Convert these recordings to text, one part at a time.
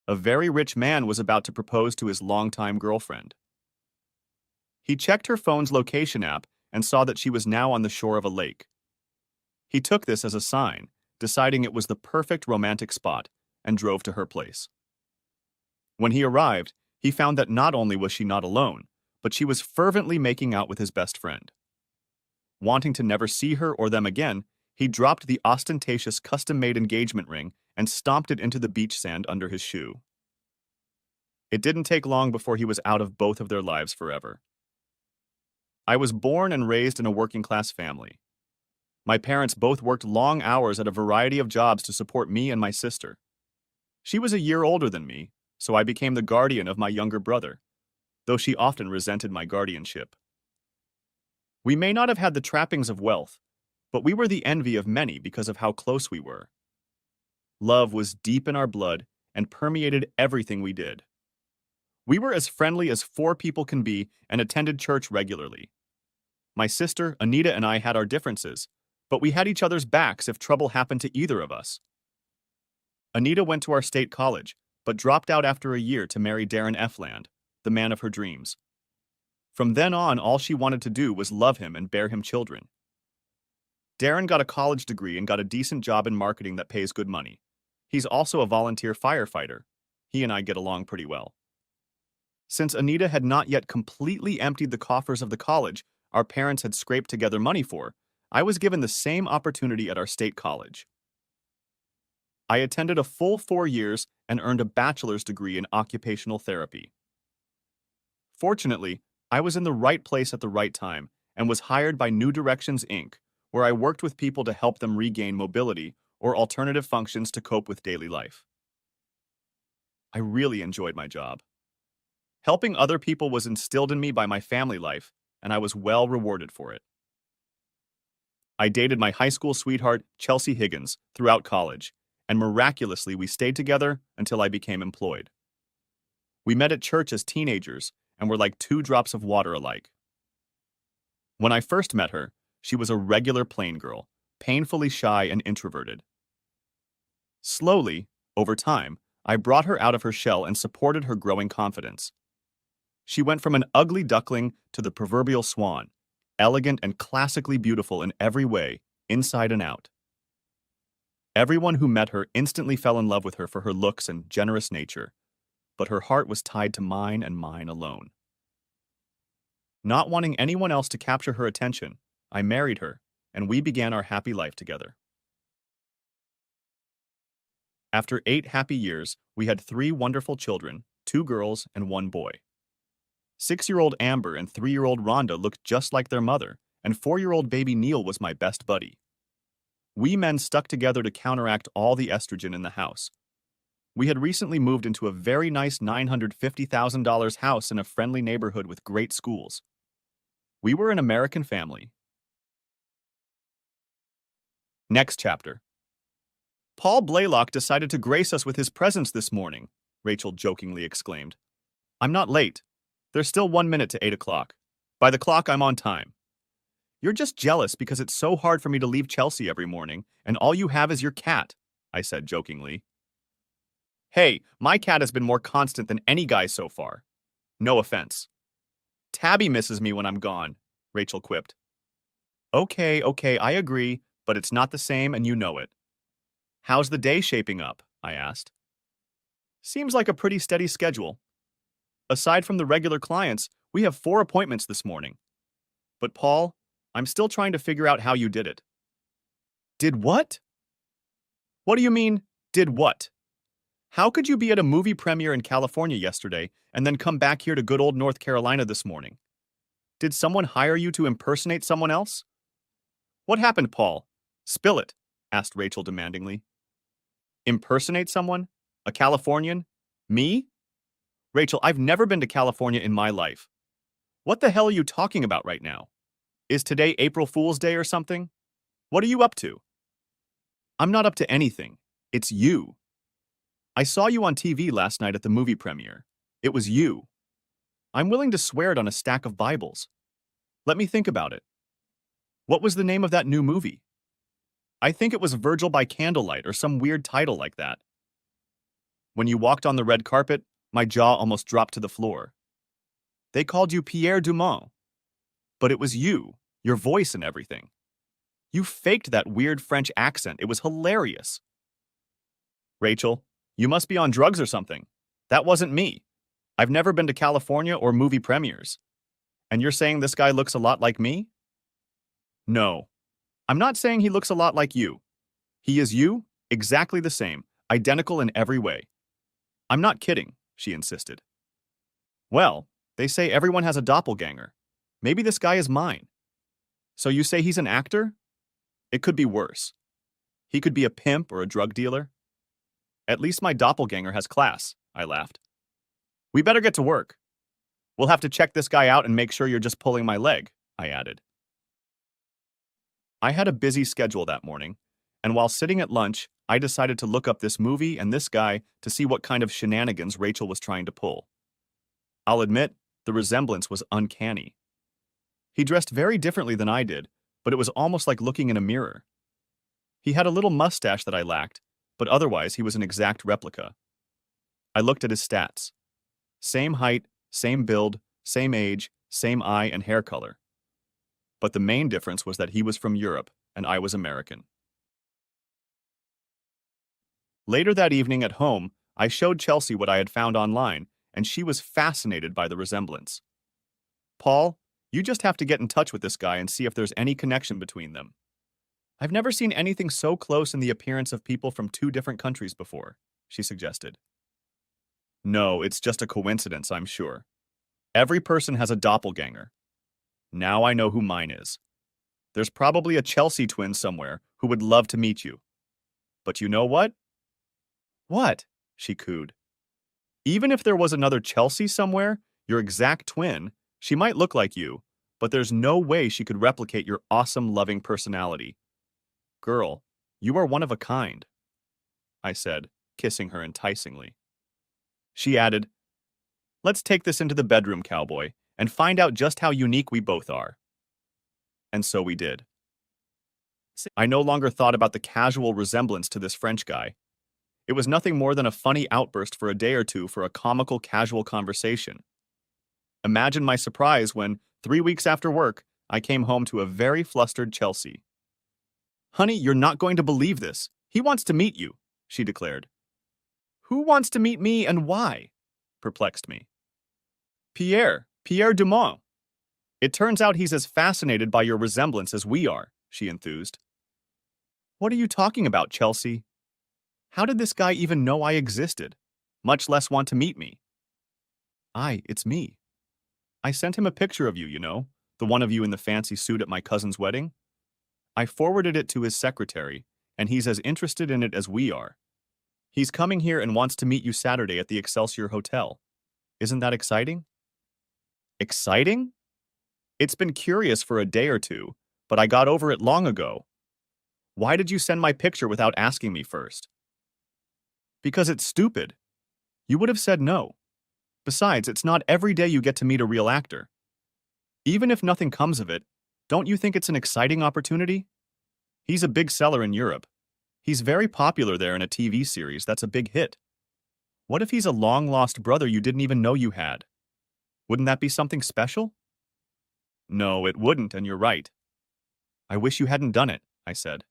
A very rich man was about to propose to his longtime girlfriend. He checked her phone's location app and saw that she was now on the shore of a lake. He took this as a sign, deciding it was the perfect romantic spot, and drove to her place. When he arrived, he found that not only was she not alone, but she was fervently making out with his best friend. Wanting to never see her or them again, he dropped the ostentatious custom-made engagement ring and stomped it into the beach sand under his shoe. It didn't take long before he was out of both of their lives forever. I was born and raised in a working-class family. My parents both worked long hours at a variety of jobs to support me and my sister. She was a year older than me, so I became the guardian of my younger brother, though she often resented my guardianship. We may not have had the trappings of wealth, but we were the envy of many because of how close we were. Love was deep in our blood and permeated everything we did. We were as friendly as four people can be and attended church regularly. My sister, Anita, and I had our differences, but we had each other's backs if trouble happened to either of us. Anita went to our state college, but dropped out after a year to marry Darren Efland, the man of her dreams. From then on, all she wanted to do was love him and bear him children. Darren got a college degree and got a decent job in marketing that pays good money. He's also a volunteer firefighter. He and I get along pretty well. Since Anita had not yet completely emptied the coffers of the college our parents had scraped together money for, I was given the same opportunity at our state college. I attended a full 4 years and earned a bachelor's degree in occupational therapy. Fortunately, I was in the right place at the right time and was hired by New Directions, Inc., where I worked with people to help them regain mobility or alternative functions to cope with daily life. I really enjoyed my job. Helping other people was instilled in me by my family life, and I was well rewarded for it. I dated my high school sweetheart, Chelsea Higgins, throughout college, and miraculously we stayed together until I became employed. We met at church as teenagers and were like two drops of water alike. When I first met her, she was a regular plain girl, painfully shy and introverted. Slowly, over time, I brought her out of her shell and supported her growing confidence. She went from an ugly duckling to the proverbial swan, elegant and classically beautiful in every way, inside and out. Everyone who met her instantly fell in love with her for her looks and generous nature, but her heart was tied to mine and mine alone. Not wanting anyone else to capture her attention, I married her, and we began our happy life together. After 8 happy years, we had 3 wonderful children, 2 girls and 1 boy. 6-year-old Amber and 3-year-old Rhonda looked just like their mother, and 4-year-old baby Neil was my best buddy. We men stuck together to counteract all the estrogen in the house. We had recently moved into a very nice $950,000 house in a friendly neighborhood with great schools. We were an American family. Next chapter. Paul Blaylock decided to grace us with his presence this morning, Rachel jokingly exclaimed. I'm not late. There's still 1 minute to 8 o'clock. By the clock, I'm on time. You're just jealous because it's so hard for me to leave Chelsea every morning, and all you have is your cat, I said jokingly. Hey, my cat has been more constant than any guy so far. No offense. Tabby misses me when I'm gone, Rachel quipped. Okay, I agree, but it's not the same and you know it. How's the day shaping up? I asked. Seems like a pretty steady schedule. Aside from the regular clients, we have 4 appointments this morning. But Paul, I'm still trying to figure out how you did it. Did what? What do you mean, did what? How could you be at a movie premiere in California yesterday and then come back here to good old North Carolina this morning? Did someone hire you to impersonate someone else? What happened, Paul? Spill it, asked Rachel demandingly. Impersonate someone? A Californian? Me? Rachel, I've never been to California in my life. What the hell are you talking about right now? Is today April Fool's Day or something? What are you up to? I'm not up to anything. It's you. I saw you on TV last night at the movie premiere. It was you. I'm willing to swear it on a stack of Bibles. Let me think about it. What was the name of that new movie? I think it was Virgil by Candlelight or some weird title like that. When you walked on the red carpet, my jaw almost dropped to the floor. They called you Pierre Dumont. But it was you, your voice and everything. You faked that weird French accent. It was hilarious. Rachel, you must be on drugs or something. That wasn't me. I've never been to California or movie premieres. And you're saying this guy looks a lot like me? No. I'm not saying he looks a lot like you. He is you, exactly the same, identical in every way. I'm not kidding, she insisted. Well, they say everyone has a doppelganger. Maybe this guy is mine. So you say he's an actor? It could be worse. He could be a pimp or a drug dealer. At least my doppelganger has class, I laughed. We better get to work. We'll have to check this guy out and make sure you're just pulling my leg, I added. I had a busy schedule that morning, and while sitting at lunch, I decided to look up this movie and this guy to see what kind of shenanigans Rachel was trying to pull. I'll admit, the resemblance was uncanny. He dressed very differently than I did, but it was almost like looking in a mirror. He had a little mustache that I lacked, but otherwise he was an exact replica. I looked at his stats. Same height, same build, same age, same eye and hair color. But the main difference was that he was from Europe and I was American. Later that evening at home, I showed Chelsea what I had found online, and she was fascinated by the resemblance. Paul, you just have to get in touch with this guy and see if there's any connection between them. I've never seen anything so close in the appearance of people from two different countries before, she suggested. No, it's just a coincidence, I'm sure. Every person has a doppelganger. Now I know who mine is. There's probably a Chelsea twin somewhere who would love to meet you. But you know what? What? She cooed. Even if there was another Chelsea somewhere, your exact twin, she might look like you, but there's no way she could replicate your awesome, loving personality. Girl, you are one of a kind, I said, kissing her enticingly. She added, let's take this into the bedroom, cowboy, and find out just how unique we both are. And so we did. I no longer thought about the casual resemblance to this French guy. It was nothing more than a funny outburst for a day or two for a comical, casual conversation. Imagine my surprise when, 3 weeks after work, I came home to a very flustered Chelsea. Honey, you're not going to believe this. He wants to meet you, she declared. Who wants to meet me and why? Perplexed me. Pierre Dumont. It turns out he's as fascinated by your resemblance as we are, she enthused. What are you talking about, Chelsea? How did this guy even know I existed, much less want to meet me? It's me. I sent him a picture of you, you know, the one of you in the fancy suit at my cousin's wedding. I forwarded it to his secretary, and he's as interested in it as we are. He's coming here and wants to meet you Saturday at the Excelsior Hotel. Isn't that exciting? Exciting? It's been curious for a day or two, but I got over it long ago. Why did you send my picture without asking me first? Because it's stupid. You would have said no. Besides, it's not every day you get to meet a real actor. Even if nothing comes of it, don't you think it's an exciting opportunity? He's a big seller in Europe. He's very popular there in a TV series that's a big hit. What if he's a long-lost brother you didn't even know you had? Wouldn't that be something special? No, it wouldn't, and you're right. I wish you hadn't done it, I said.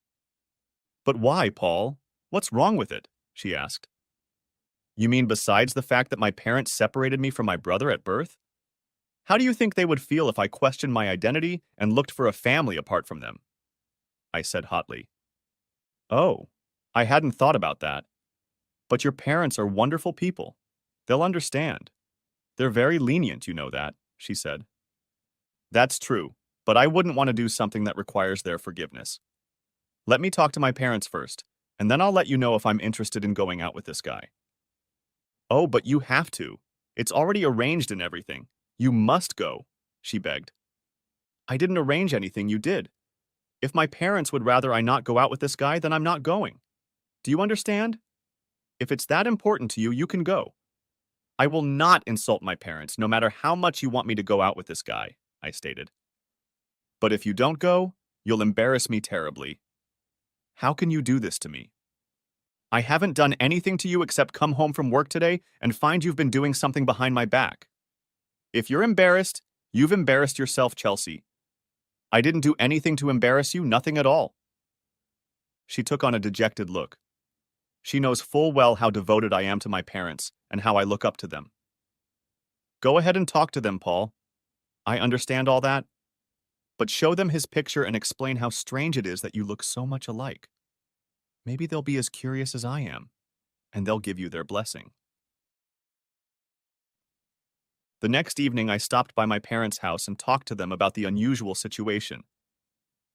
But why, Paul? What's wrong with it? She asked. You mean besides the fact that my parents separated me from my brother at birth? How do you think they would feel if I questioned my identity and looked for a family apart from them? I said hotly. Oh, I hadn't thought about that. But your parents are wonderful people. They'll understand. They're very lenient, you know that, she said. That's true, but I wouldn't want to do something that requires their forgiveness. Let me talk to my parents first, and then I'll let you know if I'm interested in going out with this guy. Oh, but you have to. It's already arranged and everything. You must go, she begged. I didn't arrange anything, you did. If my parents would rather I not go out with this guy, then I'm not going. Do you understand? If it's that important to you, you can go. I will not insult my parents, no matter how much you want me to go out with this guy, I stated. But if you don't go, you'll embarrass me terribly. How can you do this to me? I haven't done anything to you except come home from work today and find you've been doing something behind my back. If you're embarrassed, you've embarrassed yourself, Chelsea. I didn't do anything to embarrass you, nothing at all. She took on a dejected look. She knows full well how devoted I am to my parents and how I look up to them. Go ahead and talk to them, Paul. I understand all that. But show them his picture and explain how strange it is that you look so much alike. Maybe they'll be as curious as I am, and they'll give you their blessing. The next evening, I stopped by my parents' house and talked to them about the unusual situation.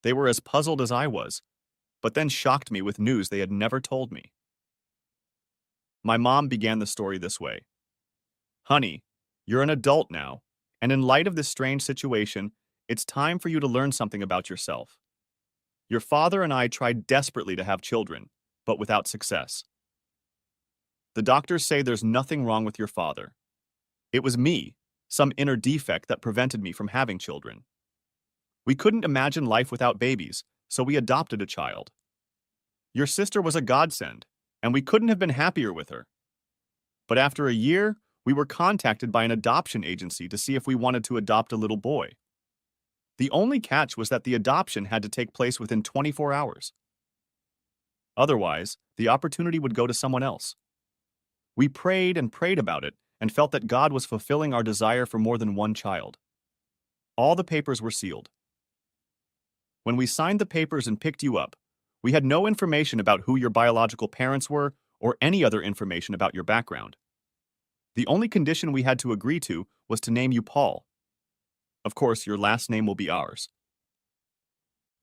They were as puzzled as I was, but then shocked me with news they had never told me. My mom began the story this way. Honey, you're an adult now, and in light of this strange situation, it's time for you to learn something about yourself. Your father and I tried desperately to have children, but without success. The doctors say there's nothing wrong with your father. It was me, some inner defect that prevented me from having children. We couldn't imagine life without babies, so we adopted a child. Your sister was a godsend, and we couldn't have been happier with her. But after a year, we were contacted by an adoption agency to see if we wanted to adopt a little boy. The only catch was that the adoption had to take place within 24 hours. Otherwise, the opportunity would go to someone else. We prayed and prayed about it and felt that God was fulfilling our desire for more than one child. All the papers were sealed. When we signed the papers and picked you up, we had no information about who your biological parents were or any other information about your background. The only condition we had to agree to was to name you Paul. Of course, your last name will be ours.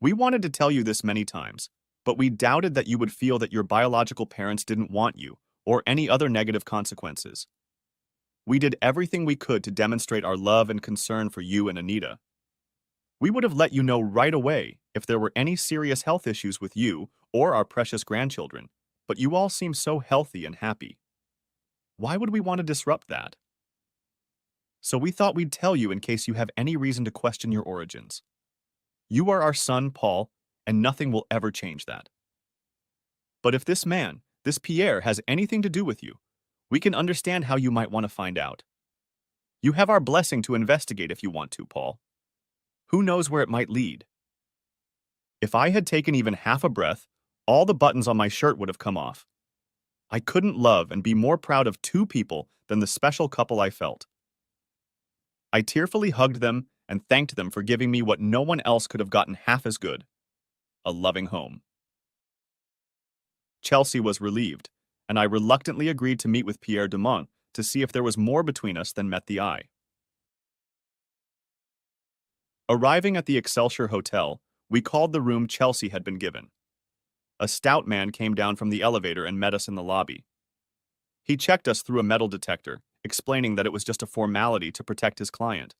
We wanted to tell you this many times, but we doubted that you would feel that your biological parents didn't want you or any other negative consequences. We did everything we could to demonstrate our love and concern for you and Anita. We would have let you know right away if there were any serious health issues with you or our precious grandchildren, but you all seem so healthy and happy. Why would we want to disrupt that? So we thought we'd tell you in case you have any reason to question your origins. You are our son, Paul, and nothing will ever change that. But if this man, this Pierre, has anything to do with you, we can understand how you might want to find out. You have our blessing to investigate if you want to, Paul. Who knows where it might lead? If I had taken even half a breath, all the buttons on my shirt would have come off. I couldn't love and be more proud of two people than the special couple I felt. I tearfully hugged them and thanked them for giving me what no one else could have gotten half as good: a loving home. Chelsea was relieved, and I reluctantly agreed to meet with Pierre Dumont to see if there was more between us than met the eye. Arriving at the Excelsior Hotel, we called the room Chelsea had been given. A stout man came down from the elevator and met us in the lobby. He checked us through a metal detector, explaining that it was just a formality to protect his client.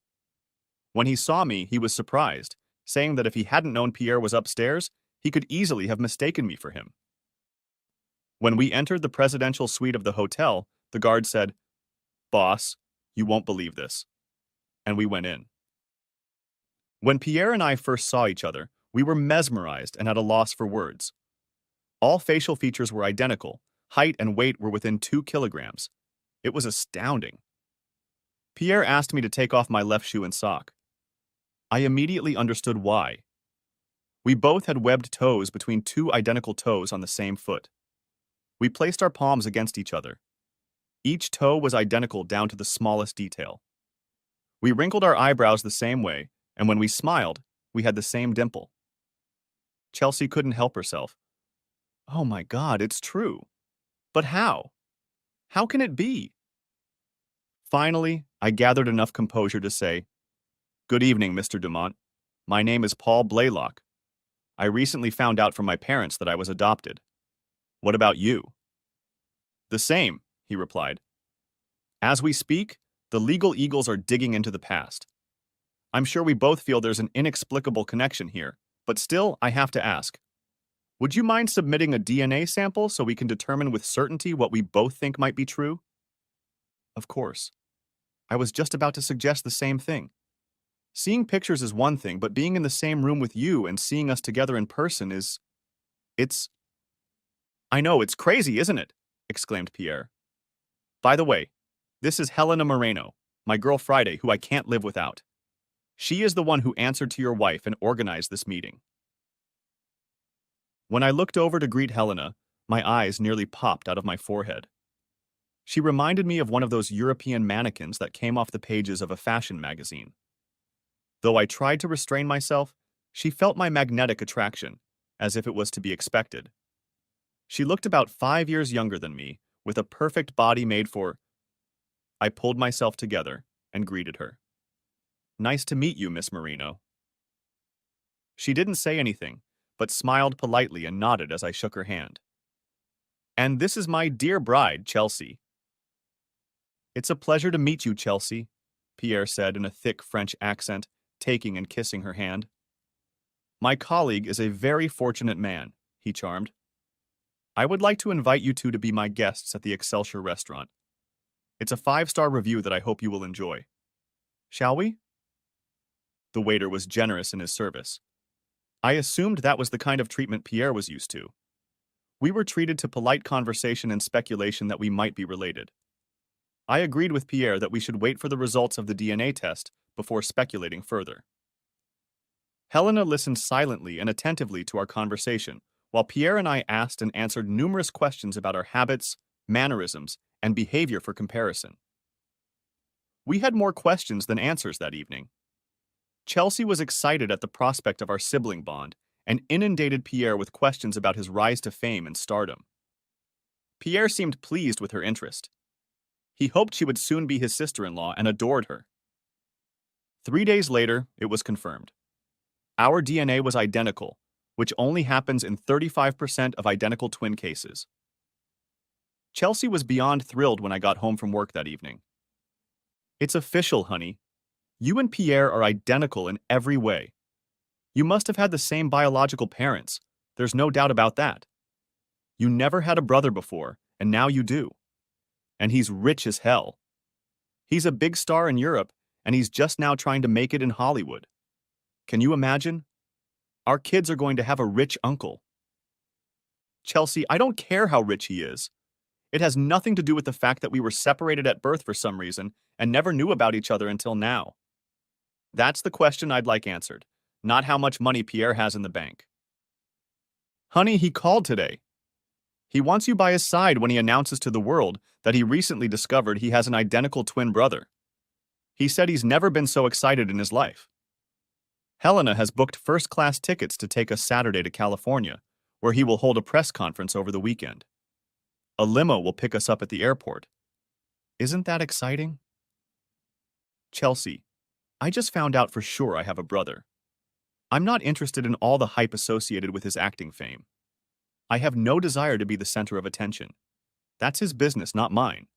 When he saw me, he was surprised, saying that if he hadn't known Pierre was upstairs, he could easily have mistaken me for him. When we entered the presidential suite of the hotel, the guard said, "Boss, you won't believe this." And we went in. When Pierre and I first saw each other, we were mesmerized and at a loss for words. All facial features were identical. Height and weight were within 2 kilograms. It was astounding. Pierre asked me to take off my left shoe and sock. I immediately understood why. We both had webbed toes between 2 identical toes on the same foot. We placed our palms against each other. Each toe was identical down to the smallest detail. We wrinkled our eyebrows the same way, and when we smiled, we had the same dimple. Chelsea couldn't help herself. Oh my God, it's true. But how? How can it be? Finally, I gathered enough composure to say, "Good evening, Mr. Dumont. My name is Paul Blaylock. I recently found out from my parents that I was adopted. What about you?" "The same," he replied. "As we speak, the legal eagles are digging into the past. I'm sure we both feel there's an inexplicable connection here, but still, I have to ask. Would you mind submitting a DNA sample so we can determine with certainty what we both think might be true?" Of course. I was just about to suggest the same thing. Seeing pictures is one thing, but being in the same room with you and seeing us together in person it's... I know, it's crazy, isn't it? Exclaimed Pierre. By the way, this is Helena Moreno, my girl Friday, who I can't live without. She is the one who answered to your wife and organized this meeting. When I looked over to greet Helena, my eyes nearly popped out of my forehead. She reminded me of one of those European mannequins that came off the pages of a fashion magazine. Though I tried to restrain myself, she felt my magnetic attraction, as if it was to be expected. She looked about 5 years younger than me, with a perfect body made for... I pulled myself together and greeted her. Nice to meet you, Miss Marino. She didn't say anything, but smiled politely and nodded as I shook her hand. And this is my dear bride, Chelsea. It's a pleasure to meet you, Chelsea, Pierre said in a thick French accent, taking and kissing her hand. My colleague is a very fortunate man, he charmed. I would like to invite you two to be my guests at the Excelsior restaurant. It's a 5-star review that I hope you will enjoy. Shall we? The waiter was generous in his service. I assumed that was the kind of treatment Pierre was used to. We were treated to polite conversation and speculation that we might be related. I agreed with Pierre that we should wait for the results of the DNA test before speculating further. Helena listened silently and attentively to our conversation, while Pierre and I asked and answered numerous questions about our habits, mannerisms, and behavior for comparison. We had more questions than answers that evening. Chelsea was excited at the prospect of our sibling bond and inundated Pierre with questions about his rise to fame and stardom. Pierre seemed pleased with her interest. He hoped she would soon be his sister-in-law and adored her. 3 days later, it was confirmed. Our DNA was identical, which only happens in 35% of identical twin cases. Chelsea was beyond thrilled when I got home from work that evening. It's official, honey. You and Pierre are identical in every way. You must have had the same biological parents. There's no doubt about that. You never had a brother before, and now you do. And he's rich as hell. He's a big star in Europe, and he's just now trying to make it in Hollywood. Can you imagine? Our kids are going to have a rich uncle. Chelsea, I don't care how rich he is. It has nothing to do with the fact that we were separated at birth for some reason and never knew about each other until now. That's the question I'd like answered, not how much money Pierre has in the bank. Honey, he called today. He wants you by his side when he announces to the world that he recently discovered he has an identical twin brother. He said he's never been so excited in his life. Helena has booked first-class tickets to take us Saturday to California, where he will hold a press conference over the weekend. A limo will pick us up at the airport. Isn't that exciting? Chelsea, I just found out for sure I have a brother. I'm not interested in all the hype associated with his acting fame. I have no desire to be the center of attention. That's his business, not mine.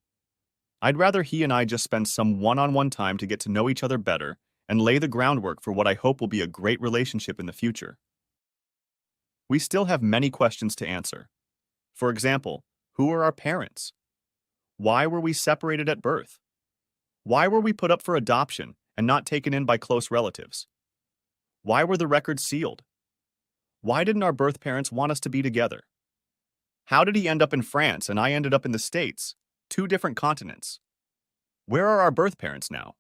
I'd rather he and I just spend some one-on-one time to get to know each other better and lay the groundwork for what I hope will be a great relationship in the future. We still have many questions to answer. For example, who are our parents? Why were we separated at birth? Why were we put up for adoption and not taken in by close relatives? Why were the records sealed? Why didn't our birth parents want us to be together? How did he end up in France and I ended up in the States? 2 different continents. Where are our birth parents now?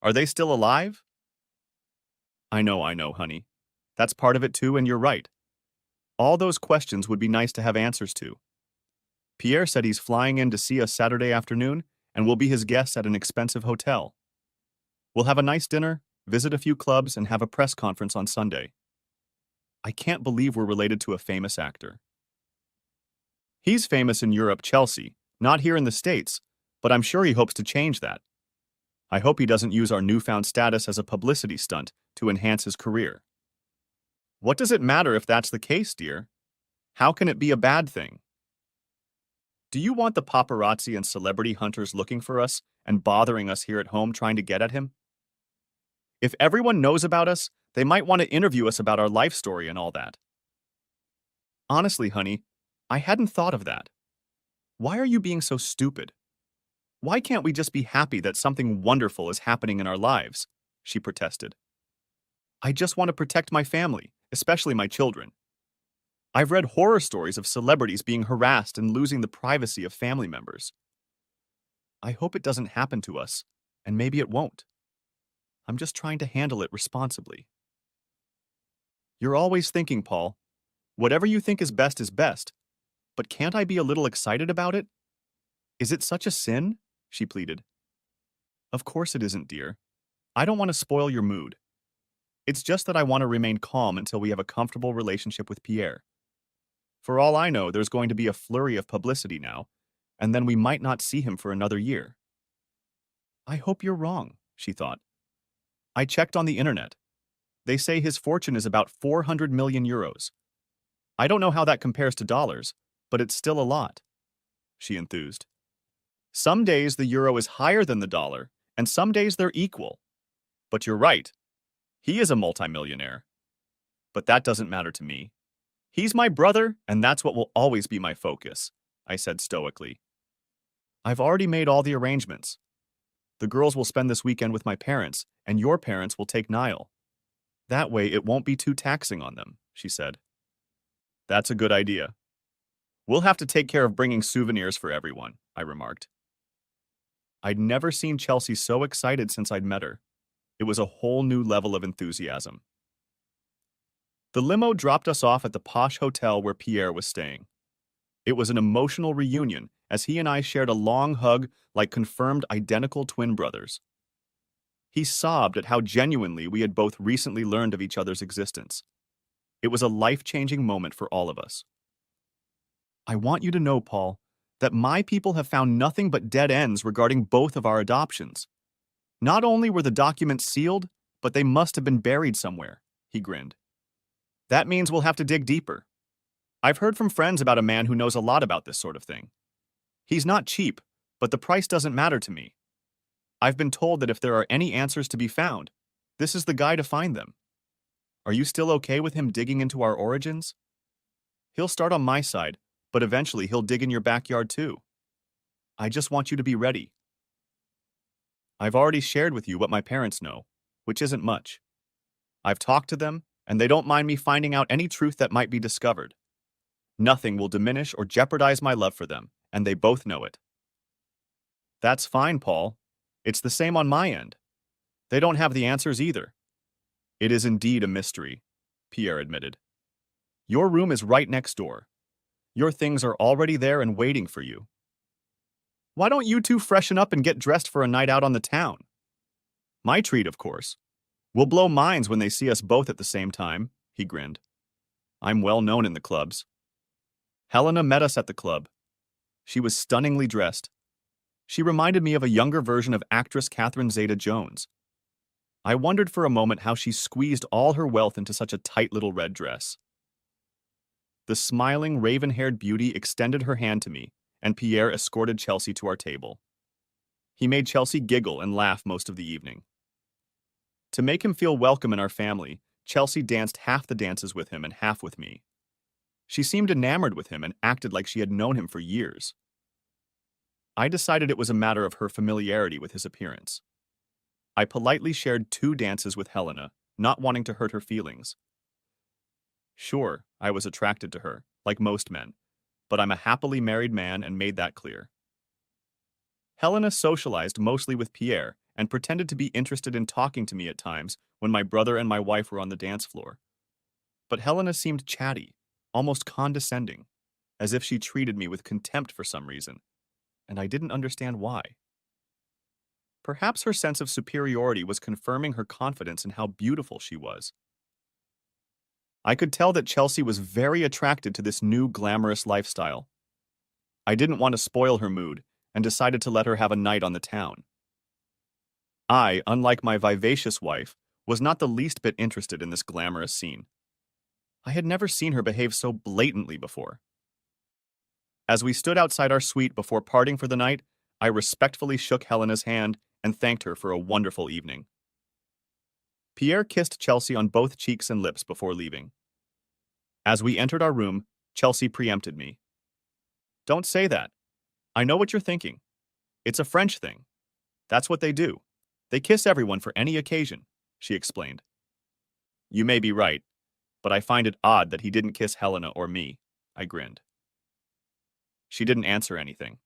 Are they still alive? I know, honey. That's part of it too, and you're right. All those questions would be nice to have answers to. Pierre said he's flying in to see us Saturday afternoon and we'll be his guests at an expensive hotel. We'll have a nice dinner, visit a few clubs, and have a press conference on Sunday. I can't believe we're related to a famous actor. He's famous in Europe, Chelsea, not here in the States, but I'm sure he hopes to change that. I hope he doesn't use our newfound status as a publicity stunt to enhance his career. What does it matter if that's the case, dear? How can it be a bad thing? Do you want the paparazzi and celebrity hunters looking for us and bothering us here at home trying to get at him? If everyone knows about us, they might want to interview us about our life story and all that. Honestly, honey, I hadn't thought of that. Why are you being so stupid? Why can't we just be happy that something wonderful is happening in our lives? She protested. I just want to protect my family, especially my children. I've read horror stories of celebrities being harassed and losing the privacy of family members. I hope it doesn't happen to us, and maybe it won't. I'm just trying to handle it responsibly. You're always thinking, Paul. Whatever you think is best, but can't I be a little excited about it? Is it such a sin? She pleaded. Of course it isn't, dear. I don't want to spoil your mood. It's just that I want to remain calm until we have a comfortable relationship with Pierre. For all I know, there's going to be a flurry of publicity now, and then we might not see him for another year. I hope you're wrong, she thought. I checked on the internet. They say his fortune is about 400 million euros. I don't know how that compares to dollars, but it's still a lot, she enthused. Some days the euro is higher than the dollar, and some days they're equal. But you're right. He is a multimillionaire. But that doesn't matter to me. He's my brother, and that's what will always be my focus, I said stoically. I've already made all the arrangements. The girls will spend this weekend with my parents, and your parents will take Niall. That way it won't be too taxing on them, she said. That's a good idea. We'll have to take care of bringing souvenirs for everyone, I remarked. I'd never seen Chelsea so excited since I'd met her. It was a whole new level of enthusiasm. The limo dropped us off at the posh hotel where Pierre was staying. It was an emotional reunion as he and I shared a long hug like confirmed identical twin brothers. He sobbed at how genuinely we had both recently learned of each other's existence. It was a life-changing moment for all of us. I want you to know, Paul, that my people have found nothing but dead ends regarding both of our adoptions. Not only were the documents sealed, but they must have been buried somewhere, he grinned. That means we'll have to dig deeper. I've heard from friends about a man who knows a lot about this sort of thing. He's not cheap, but the price doesn't matter to me. I've been told that if there are any answers to be found, this is the guy to find them. Are you still okay with him digging into our origins? He'll start on my side, but eventually he'll dig in your backyard too. I just want you to be ready. I've already shared with you what my parents know, which isn't much. I've talked to them, and they don't mind me finding out any truth that might be discovered. Nothing will diminish or jeopardize my love for them, and they both know it. That's fine, Paul. It's the same on my end. They don't have the answers either. It is indeed a mystery, Pierre admitted. Your room is right next door. Your things are already there and waiting for you. Why don't you two freshen up and get dressed for a night out on the town? My treat, of course. We'll blow minds when they see us both at the same time, he grinned. I'm well known in the clubs. Helena met us at the club. She was stunningly dressed. She reminded me of a younger version of actress Catherine Zeta-Jones. I wondered for a moment how she squeezed all her wealth into such a tight little red dress. The smiling, raven-haired beauty extended her hand to me, and Pierre escorted Chelsea to our table. He made Chelsea giggle and laugh most of the evening. To make him feel welcome in our family, Chelsea danced half the dances with him and half with me. She seemed enamored with him and acted like she had known him for years. I decided it was a matter of her familiarity with his appearance. I politely shared 2 dances with Helena, not wanting to hurt her feelings. Sure, I was attracted to her, like most men, but I'm a happily married man and made that clear. Helena socialized mostly with Pierre and pretended to be interested in talking to me at times when my brother and my wife were on the dance floor. But Helena seemed chatty, almost condescending, as if she treated me with contempt for some reason, and I didn't understand why. Perhaps her sense of superiority was confirming her confidence in how beautiful she was. I could tell that Chelsea was very attracted to this new glamorous lifestyle. I didn't want to spoil her mood and decided to let her have a night on the town. I, unlike my vivacious wife, was not the least bit interested in this glamorous scene. I had never seen her behave so blatantly before. As we stood outside our suite before parting for the night, I respectfully shook Helena's hand and thanked her for a wonderful evening. Pierre kissed Chelsea on both cheeks and lips before leaving. As we entered our room, Chelsea preempted me. Don't say that. I know what you're thinking. It's a French thing. That's what they do. They kiss everyone for any occasion, she explained. You may be right, but I find it odd that he didn't kiss Helena or me. I grinned. She didn't answer anything.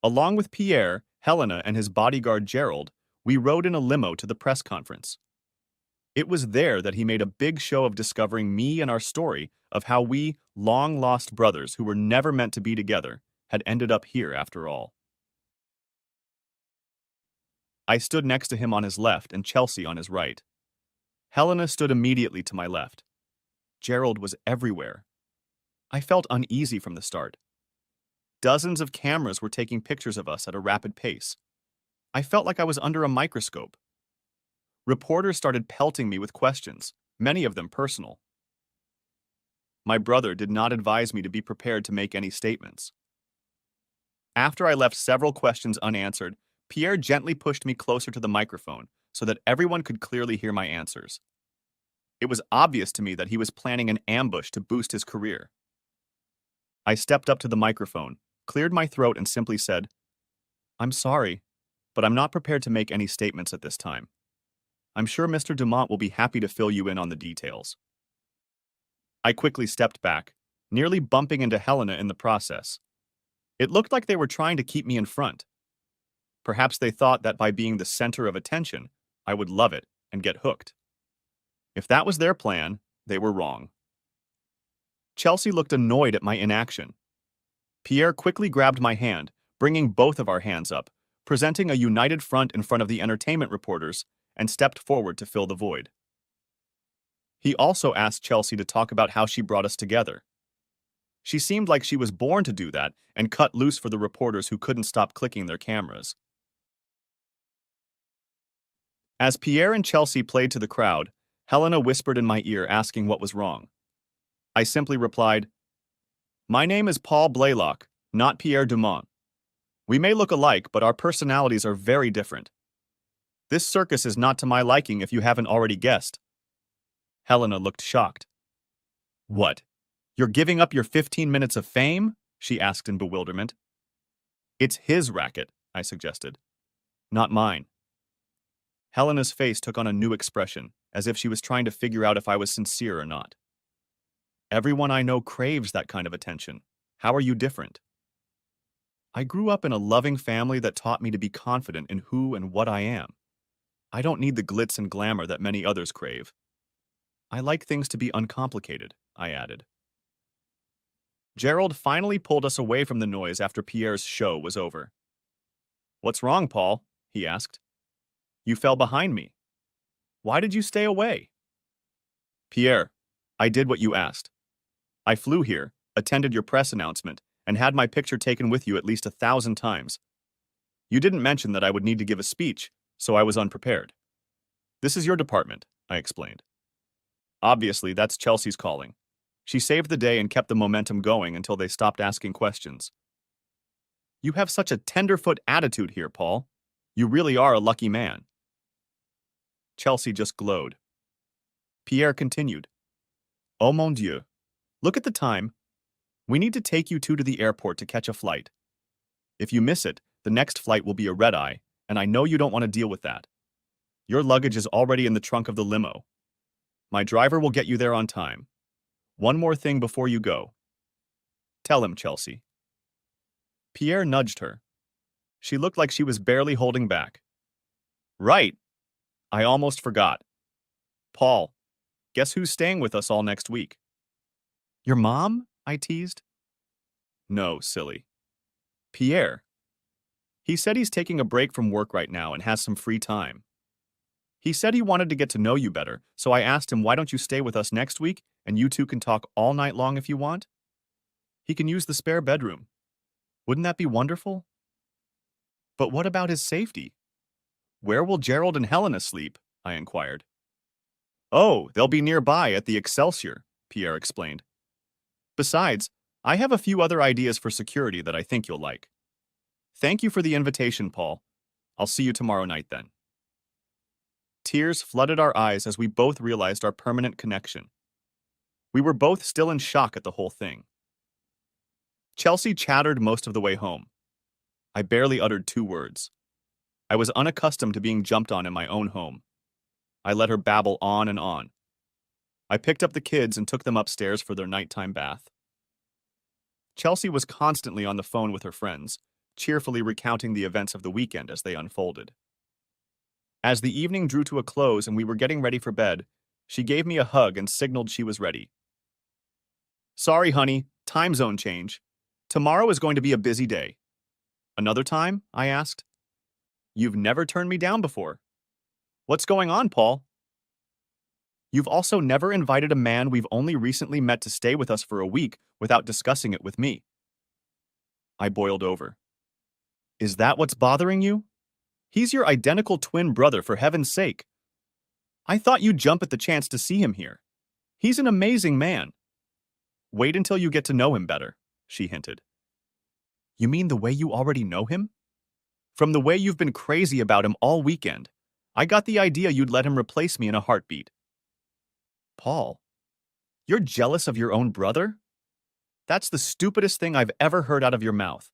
Along with Pierre, Helena, and his bodyguard Gerald, we rode in a limo to the press conference. It was there that he made a big show of discovering me and our story of how we, long-lost brothers who were never meant to be together, had ended up here after all. I stood next to him on his left and Chelsea on his right. Helena stood immediately to my left. Gerald was everywhere. I felt uneasy from the start. Dozens of cameras were taking pictures of us at a rapid pace. I felt like I was under a microscope. Reporters started pelting me with questions, many of them personal. My brother did not advise me to be prepared to make any statements. After I left several questions unanswered, Pierre gently pushed me closer to the microphone so that everyone could clearly hear my answers. It was obvious to me that he was planning an ambush to boost his career. I stepped up to the microphone, cleared my throat, and simply said, "I'm sorry, but I'm not prepared to make any statements at this time. I'm sure Mr. Dumont will be happy to fill you in on the details." I quickly stepped back, nearly bumping into Helena in the process. It looked like they were trying to keep me in front. Perhaps they thought that by being the center of attention, I would love it and get hooked. If that was their plan, they were wrong. Chelsea looked annoyed at my inaction. Pierre quickly grabbed my hand, bringing both of our hands up, presenting a united front in front of the entertainment reporters, and stepped forward to fill the void. He also asked Chelsea to talk about how she brought us together. She seemed like she was born to do that and cut loose for the reporters who couldn't stop clicking their cameras. As Pierre and Chelsea played to the crowd, Helena whispered in my ear asking what was wrong. I simply replied, "My name is Paul Blaylock, not Pierre Dumont. We may look alike, but our personalities are very different. This circus is not to my liking if you haven't already guessed." Helena looked shocked. "What? You're giving up your 15 minutes of fame?" she asked in bewilderment. "It's his racket," I suggested. "Not mine." Helena's face took on a new expression, as if she was trying to figure out if I was sincere or not. "Everyone I know craves that kind of attention. How are you different?" "I grew up in a loving family that taught me to be confident in who and what I am. I don't need the glitz and glamour that many others crave. I like things to be uncomplicated," I added. Gerald finally pulled us away from the noise after Pierre's show was over. "What's wrong, Paul?" he asked. "You fell behind me. Why did you stay away?" "Pierre, I did what you asked. I flew here, attended your press announcement, and had my picture taken with you at least 1,000 times. You didn't mention that I would need to give a speech, so I was unprepared. This is your department," I explained. Obviously, that's Chelsea's calling. She saved the day and kept the momentum going until they stopped asking questions. "You have such a tenderfoot attitude here, Paul. You really are a lucky man." Chelsea just glowed. Pierre continued, "Oh mon Dieu. Look at the time. We need to take you two to the airport to catch a flight. If you miss it, the next flight will be a red-eye, and I know you don't want to deal with that. Your luggage is already in the trunk of the limo. My driver will get you there on time. One more thing before you go. Tell him, Chelsea." Pierre nudged her. She looked like she was barely holding back. "Right. I almost forgot. Paul, guess who's staying with us all next week?" "Your mom?" I teased. "No, silly. Pierre. He said he's taking a break from work right now and has some free time. He said he wanted to get to know you better, so I asked him, why don't you stay with us next week and you two can talk all night long if you want? He can use the spare bedroom. Wouldn't that be wonderful?" "But what about his safety? Where will Gerald and Helena sleep?" I inquired. "Oh, they'll be nearby at the Excelsior," Pierre explained. "Besides, I have a few other ideas for security that I think you'll like. Thank you for the invitation, Paul. I'll see you tomorrow night then." Tears flooded our eyes as we both realized our permanent connection. We were both still in shock at the whole thing. Chelsea chattered most of the way home. I barely uttered 2 words. I was unaccustomed to being jumped on in my own home. I let her babble on and on. I picked up the kids and took them upstairs for their nighttime bath. Chelsea was constantly on the phone with her friends, cheerfully recounting the events of the weekend as they unfolded. As the evening drew to a close and we were getting ready for bed, she gave me a hug and signaled she was ready. Sorry, honey, time zone change. Tomorrow is going to be a busy day. Another time? I asked. You've never turned me down before. What's going on, Paul? You've also never invited a man we've only recently met to stay with us for a week without discussing it with me. I boiled over. Is that what's bothering you? He's your identical twin brother, for heaven's sake. I thought you'd jump at the chance to see him here. He's an amazing man. Wait until you get to know him better, she hinted. You mean the way you already know him? From the way you've been crazy about him all weekend, I got the idea you'd let him replace me in a heartbeat. Paul, you're jealous of your own brother? That's the stupidest thing I've ever heard out of your mouth.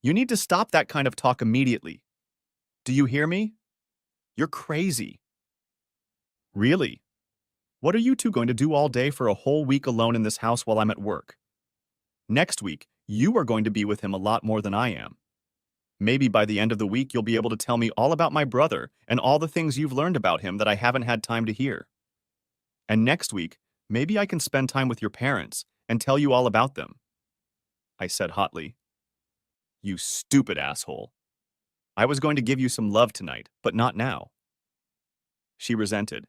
You need to stop that kind of talk immediately. Do you hear me? You're crazy. Really? What are you two going to do all day for a whole week alone in this house while I'm at work? Next week, you are going to be with him a lot more than I am. Maybe by the end of the week, you'll be able to tell me all about my brother and all the things you've learned about him that I haven't had time to hear. And next week, maybe I can spend time with your parents and tell you all about them. I said hotly. You stupid asshole. I was going to give you some love tonight, but not now. She resented.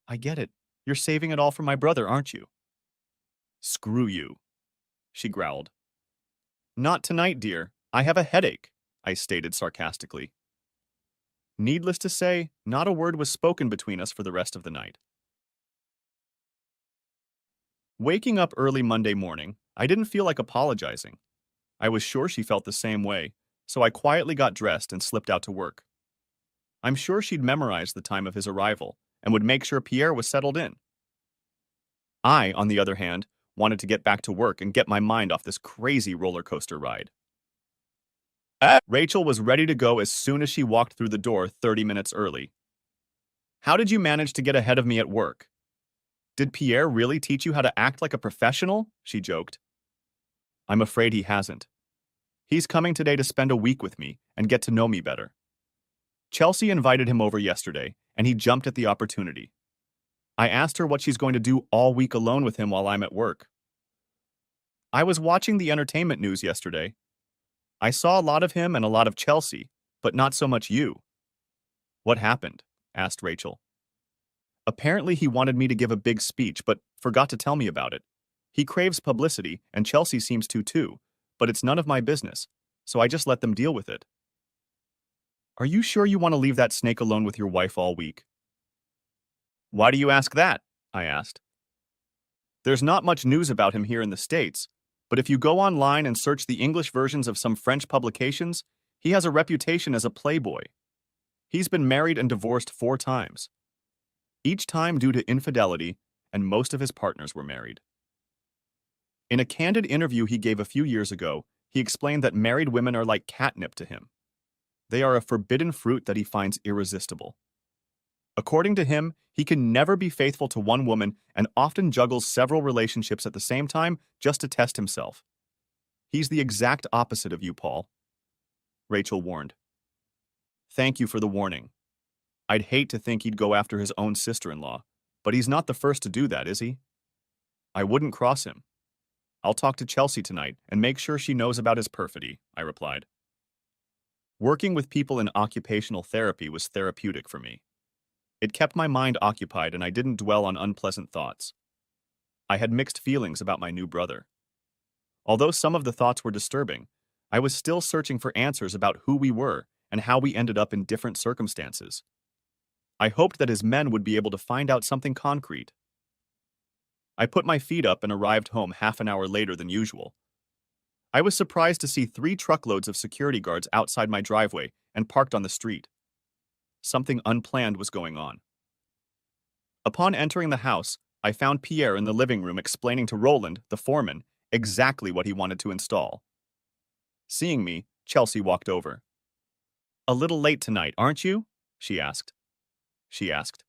I get it. You're saving it all for my brother, aren't you? Screw you, she growled. Not tonight, dear. I have a headache, I stated sarcastically. Needless to say, not a word was spoken between us for the rest of the night. Waking up early Monday morning, I didn't feel like apologizing. I was sure she felt the same way, so I quietly got dressed and slipped out to work. I'm sure she'd memorized the time of his arrival and would make sure Pierre was settled in. I, on the other hand, wanted to get back to work and get my mind off this crazy roller coaster ride. Rachel was ready to go as soon as she walked through the door 30 minutes early. How did you manage to get ahead of me at work? Did Pierre really teach you how to act like a professional? She joked. I'm afraid he hasn't. He's coming today to spend a week with me and get to know me better. Chelsea invited him over yesterday, and he jumped at the opportunity. I asked her what she's going to do all week alone with him while I'm at work. I was watching the entertainment news yesterday. I saw a lot of him and a lot of Chelsea, but not so much you. What happened? Asked Rachel. Apparently he wanted me to give a big speech, but forgot to tell me about it. He craves publicity, and Chelsea seems to too, but it's none of my business, so I just let them deal with it. Are you sure you want to leave that snake alone with your wife all week? Why do you ask that? I asked. There's not much news about him here in the States, but if you go online and search the English versions of some French publications, he has a reputation as a playboy. He's been married and divorced 4 times. Each time due to infidelity, and most of his partners were married. In a candid interview he gave a few years ago, he explained that married women are like catnip to him. They are a forbidden fruit that he finds irresistible. According to him, he can never be faithful to one woman and often juggles several relationships at the same time just to test himself. He's the exact opposite of you, Paul. Rachel warned. Thank you for the warning. I'd hate to think he'd go after his own sister-in-law, but he's not the first to do that, is he? I wouldn't cross him. I'll talk to Chelsea tonight and make sure she knows about his perfidy, I replied. Working with people in occupational therapy was therapeutic for me. It kept my mind occupied and I didn't dwell on unpleasant thoughts. I had mixed feelings about my new brother. Although some of the thoughts were disturbing, I was still searching for answers about who we were and how we ended up in different circumstances. I hoped that his men would be able to find out something concrete. I put my feet up and arrived home half an hour later than usual. I was surprised to see 3 truckloads of security guards outside my driveway and parked on the street. Something unplanned was going on. Upon entering the house, I found Pierre in the living room explaining to Roland, the foreman, exactly what he wanted to install. Seeing me, Chelsea walked over. A little late tonight, aren't you? She asked. She asked.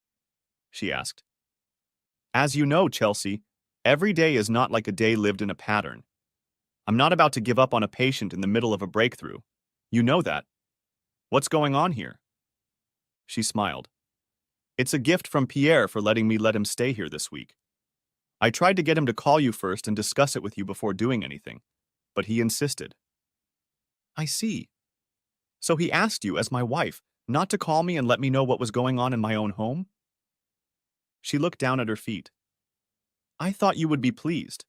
As you know, Chelsea, every day is not like a day lived in a pattern. I'm not about to give up on a patient in the middle of a breakthrough. You know that. What's going on here? She smiled. It's a gift from Pierre for letting me let him stay here this week. I tried to get him to call you first and discuss it with you before doing anything, but he insisted. I see. So he asked you, as my wife, not to call me and let me know what was going on in my own home? She looked down at her feet. I thought you would be pleased.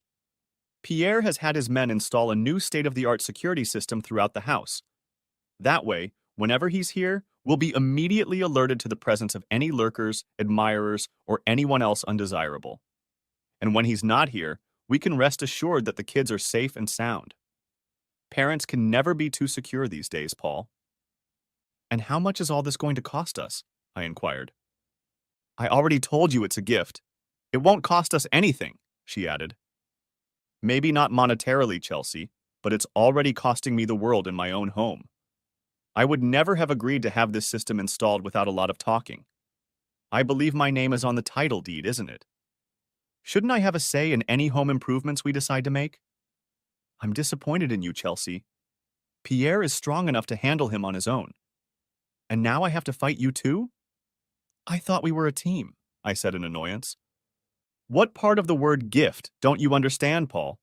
Pierre has had his men install a new state-of-the-art security system throughout the house. That way, whenever he's here, we'll be immediately alerted to the presence of any lurkers, admirers, or anyone else undesirable. And when he's not here, we can rest assured that the kids are safe and sound. Parents can never be too secure these days, Paul. And how much is all this going to cost us? I inquired. I already told you it's a gift. It won't cost us anything, she added. Maybe not monetarily, Chelsea, but it's already costing me the world in my own home. I would never have agreed to have this system installed without a lot of talking. I believe my name is on the title deed, isn't it? Shouldn't I have a say in any home improvements we decide to make? I'm disappointed in you, Chelsea. Pierre is strong enough to handle him on his own. And now I have to fight you too? I thought we were a team, I said in annoyance. What part of the word gift don't you understand, Paul?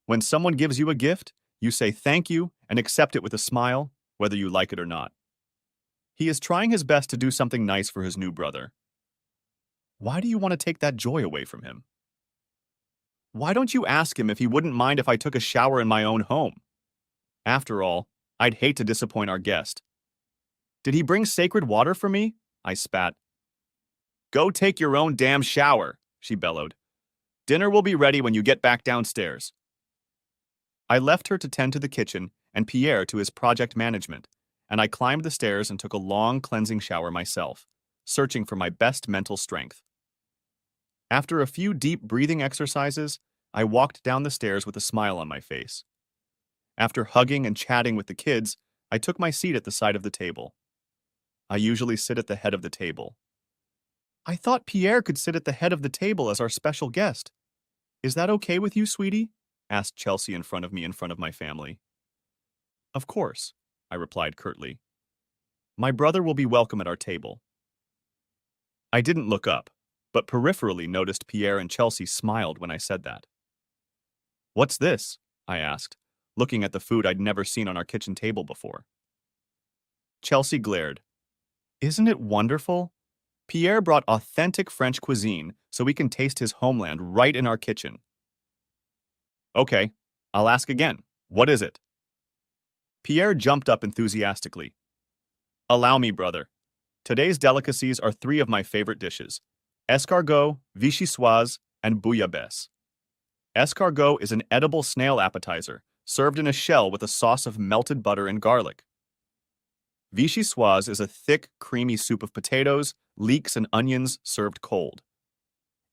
When someone gives you a gift, you say thank you and accept it with a smile, whether you like it or not. He is trying his best to do something nice for his new brother. Why do you want to take that joy away from him? Why don't you ask him if he wouldn't mind if I took a shower in my own home? After all, I'd hate to disappoint our guest. Did he bring sacred water for me? I spat. Go take your own damn shower, she bellowed. Dinner will be ready when you get back downstairs. I left her to tend to the kitchen and Pierre to his project management, and I climbed the stairs and took a long cleansing shower myself, searching for my best mental strength. After a few deep breathing exercises, I walked down the stairs with a smile on my face. After hugging and chatting with the kids, I took my seat at the side of the table. I usually sit at the head of the table. I thought Pierre could sit at the head of the table as our special guest. Is that okay with you, sweetie? Asked Chelsea in front of me in front of my family. Of course, I replied curtly. My brother will be welcome at our table. I didn't look up, but peripherally noticed Pierre and Chelsea smiled when I said that. What's this? I asked, looking at the food I'd never seen on our kitchen table before. Chelsea glared. Isn't it wonderful? Pierre brought authentic French cuisine so we can taste his homeland right in our kitchen. Okay, I'll ask again. What is it? Pierre jumped up enthusiastically. Allow me, brother. Today's delicacies are 3 of my favorite dishes: escargot, vichyssoise, and bouillabaisse. Escargot is an edible snail appetizer, served in a shell with a sauce of melted butter and garlic. Vichyssoise is a thick, creamy soup of potatoes, leeks, and onions served cold.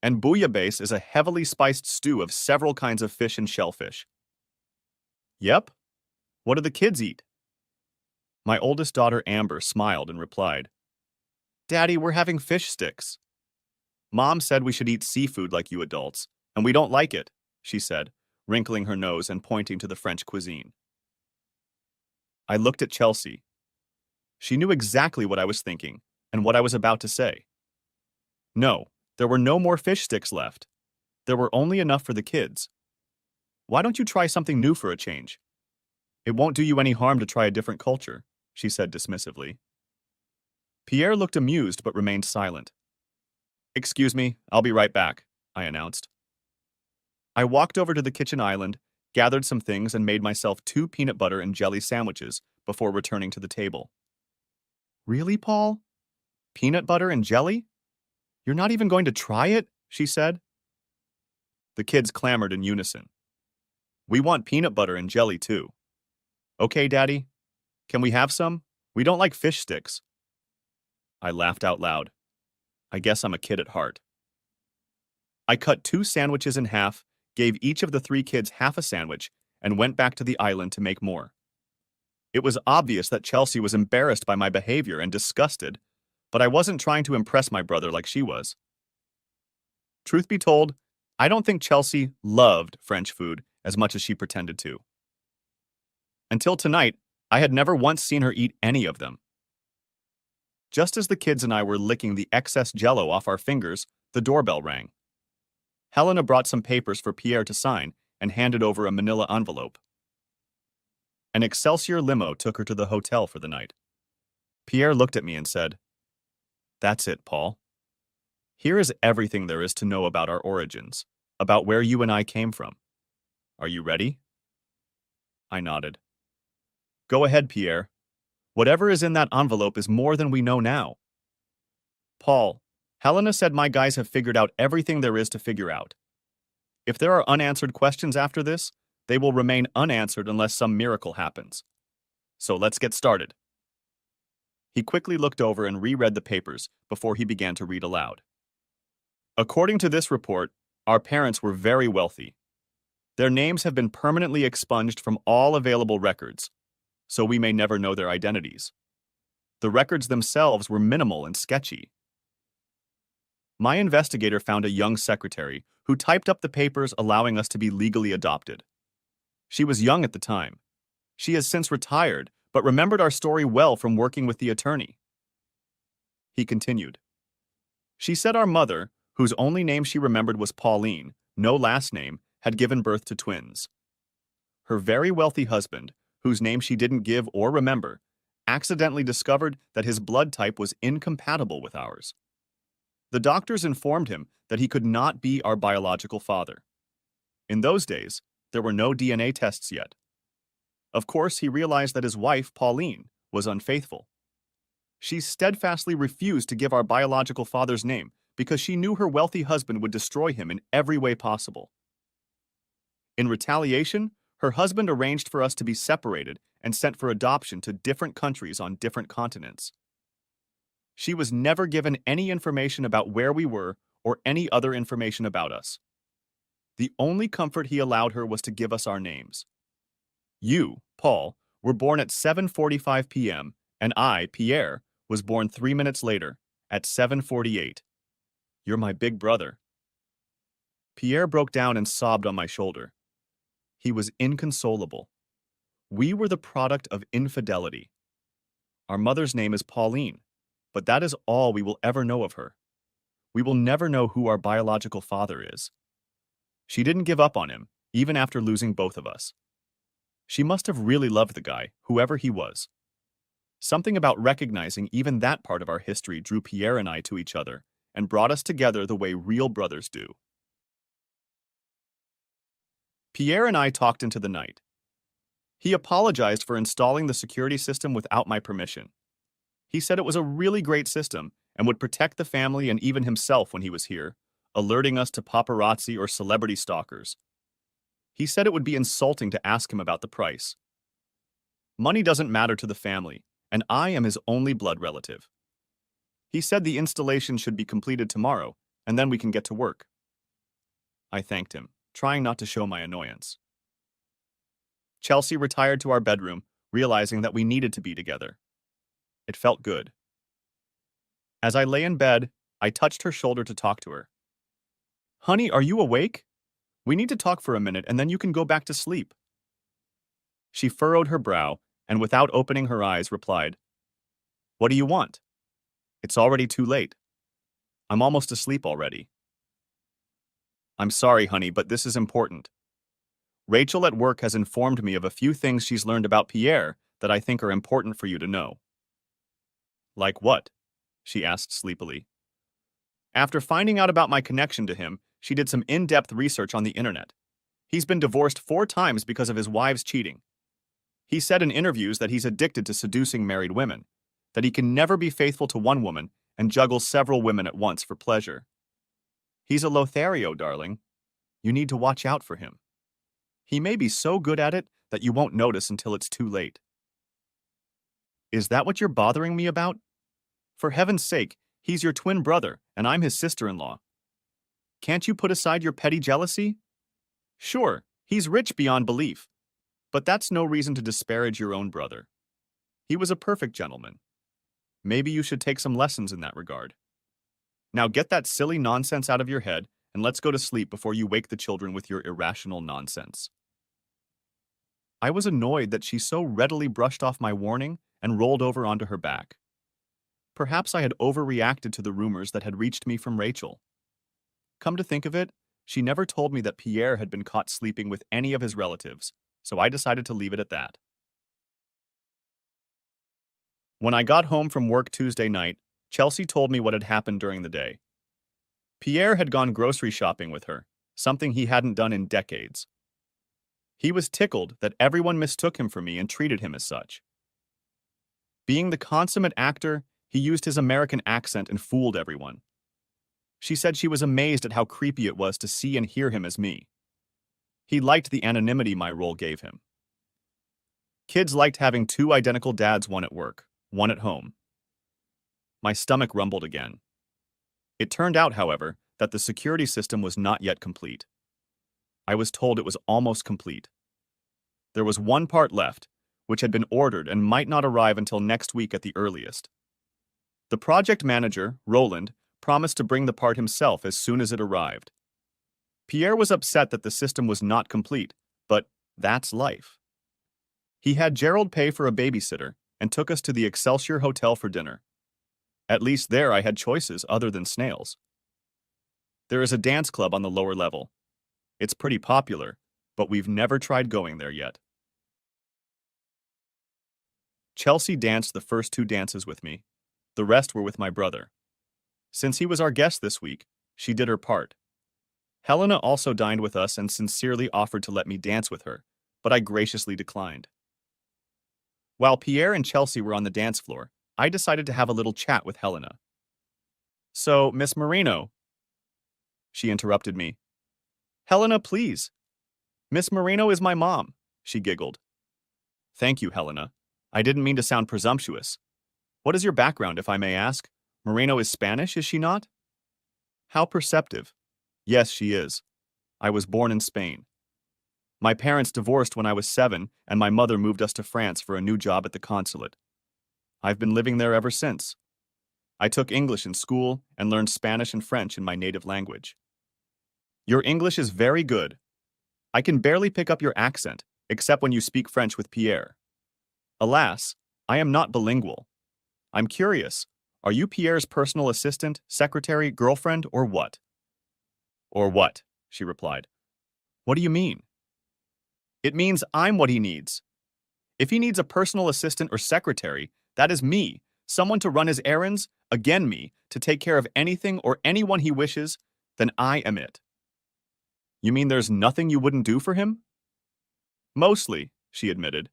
And bouillabaisse is a heavily spiced stew of several kinds of fish and shellfish. Yep. What do the kids eat? My oldest daughter Amber smiled and replied, Daddy, we're having fish sticks. Mom said we should eat seafood like you adults, and we don't like it, she said, wrinkling her nose and pointing to the French cuisine. I looked at Chelsea. She knew exactly what I was thinking and what I was about to say. No, there were no more fish sticks left. There were only enough for the kids. Why don't you try something new for a change? It won't do you any harm to try a different culture, she said dismissively. Pierre looked amused but remained silent. Excuse me, I'll be right back, I announced. I walked over to the kitchen island, gathered some things, and made myself 2 peanut butter and jelly sandwiches before returning to the table. Really, Paul? Peanut butter and jelly? You're not even going to try it? She said. The kids clamored in unison. We want peanut butter and jelly too. Okay, Daddy. Can we have some? We don't like fish sticks. I laughed out loud. I guess I'm a kid at heart. I cut 2 sandwiches in half, gave each of the 3 kids half a sandwich, and went back to the island to make more. It was obvious that Chelsea was embarrassed by my behavior and disgusted, but I wasn't trying to impress my brother like she was. Truth be told, I don't think Chelsea loved French food as much as she pretended to. Until tonight, I had never once seen her eat any of them. Just as the kids and I were licking the excess jello off our fingers, the doorbell rang. Helena brought some papers for Pierre to sign and handed over a manila envelope. An Excelsior limo took her to the hotel for the night. Pierre looked at me and said, "That's it, Paul. Here is everything there is to know about our origins, about where you and I came from. Are you ready?" I nodded. "Go ahead, Pierre. Whatever is in that envelope is more than we know now." "Paul, Helena said my guys have figured out everything there is to figure out. If there are unanswered questions after this, they will remain unanswered unless some miracle happens. So let's get started." He quickly looked over and reread the papers before he began to read aloud. "According to this report, our parents were very wealthy. Their names have been permanently expunged from all available records, so we may never know their identities. The records themselves were minimal and sketchy. My investigator found a young secretary who typed up the papers allowing us to be legally adopted. She was young at the time. She has since retired, but remembered our story well from working with the attorney." He continued. "She said our mother, whose only name she remembered was Pauline, no last name, had given birth to twins. Her very wealthy husband, whose name she didn't give or remember, accidentally discovered that his blood type was incompatible with ours. The doctors informed him that he could not be our biological father. In those days, there were no DNA tests yet. Of course, he realized that his wife, Pauline, was unfaithful. She steadfastly refused to give our biological father's name because she knew her wealthy husband would destroy him in every way possible. In retaliation, her husband arranged for us to be separated and sent for adoption to different countries on different continents. She was never given any information about where we were or any other information about us. The only comfort he allowed her was to give us our names. You, Paul, were born at 7:45 p.m., and I, Pierre, was born 3 minutes later, at 7:48. You're my big brother." Pierre broke down and sobbed on my shoulder. He was inconsolable. We were the product of infidelity. Our mother's name is Pauline, but that is all we will ever know of her. We will never know who our biological father is. She didn't give up on him, even after losing both of us. She must have really loved the guy, whoever he was. Something about recognizing even that part of our history drew Pierre and I to each other and brought us together the way real brothers do. Pierre and I talked into the night. He apologized for installing the security system without my permission. He said it was a really great system and would protect the family and even himself when he was here, alerting us to paparazzi or celebrity stalkers. He said it would be insulting to ask him about the price. Money doesn't matter to the family, and I am his only blood relative. He said the installation should be completed tomorrow, and then we can get to work. I thanked him, trying not to show my annoyance. Chelsea retired to our bedroom, realizing that we needed to be together. It felt good. As I lay in bed, I touched her shoulder to talk to her. "Honey, are you awake? We need to talk for a minute, and then you can go back to sleep." She furrowed her brow, and without opening her eyes, replied, "What do you want? It's already too late. I'm almost asleep already." "I'm sorry, honey, but this is important. Rachel at work has informed me of a few things she's learned about Pierre that I think are important for you to know." "Like what?" she asked sleepily. "After finding out about my connection to him, she did some in-depth research on the internet. He's been divorced 4 times because of his wives cheating. He said in interviews that he's addicted to seducing married women, that he can never be faithful to one woman and juggles several women at once for pleasure. He's a Lothario, darling. You need to watch out for him. He may be so good at it that you won't notice until it's too late." "Is that what you're bothering me about? For heaven's sake, he's your twin brother, and I'm his sister-in-law. Can't you put aside your petty jealousy? Sure, he's rich beyond belief, but that's no reason to disparage your own brother. He was a perfect gentleman. Maybe you should take some lessons in that regard. Now get that silly nonsense out of your head and let's go to sleep before you wake the children with your irrational nonsense. I was annoyed that she so readily brushed off my warning and rolled over onto her back. Perhaps I had overreacted to the rumors that had reached me from Rachel. Come to think of it, she never told me that Pierre had been caught sleeping with any of his relatives, so I decided to leave it at that. When I got home from work Tuesday night, Chelsea told me what had happened during the day. Pierre had gone grocery shopping with her, something he hadn't done in decades. He was tickled that everyone mistook him for me and treated him as such. Being the consummate actor, he used his American accent and fooled everyone. She said she was amazed at how creepy it was to see and hear him as me. He liked the anonymity my role gave him. Kids liked having two identical dads, one at work, one at home. My stomach rumbled again. It turned out, however, that the security system was not yet complete. I was told it was almost complete. There was one part left, which had been ordered and might not arrive until next week at the earliest. The project manager, Roland, promised to bring the part himself as soon as it arrived. Pierre was upset that the system was not complete, but that's life. He had Gerald pay for a babysitter and took us to the Excelsior Hotel for dinner. At least there I had choices other than snails. There is a dance club on the lower level. It's pretty popular, but we've never tried going there yet. Chelsea danced the first two dances with me. The rest were with my brother. Since he was our guest this week, she did her part. Helena also dined with us and sincerely offered to let me dance with her, but I graciously declined. While Pierre and Chelsea were on the dance floor, I decided to have a little chat with Helena. "So, Miss Marino," she interrupted me. "Helena, please. Miss Marino is my mom," she giggled. "Thank you, Helena. I didn't mean to sound presumptuous. What is your background, if I may ask? Marino is Spanish, is she not?" "How perceptive. Yes, she is. I was born in Spain. My parents divorced when I was 7, and my mother moved us to France for a new job at the consulate. I've been living there ever since. I took English in school and learned Spanish and French in my native language." "Your English is very good. I can barely pick up your accent, except when you speak French with Pierre. Alas, I am not bilingual. I'm curious, are you Pierre's personal assistant, secretary, girlfriend, or what?" "Or what?" she replied. "What do you mean?" "It means I'm what he needs. If he needs a personal assistant or secretary, that is me, someone to run his errands, again me, to take care of anything or anyone he wishes, then I am it." "You mean there's nothing you wouldn't do for him?" "Mostly," she admitted.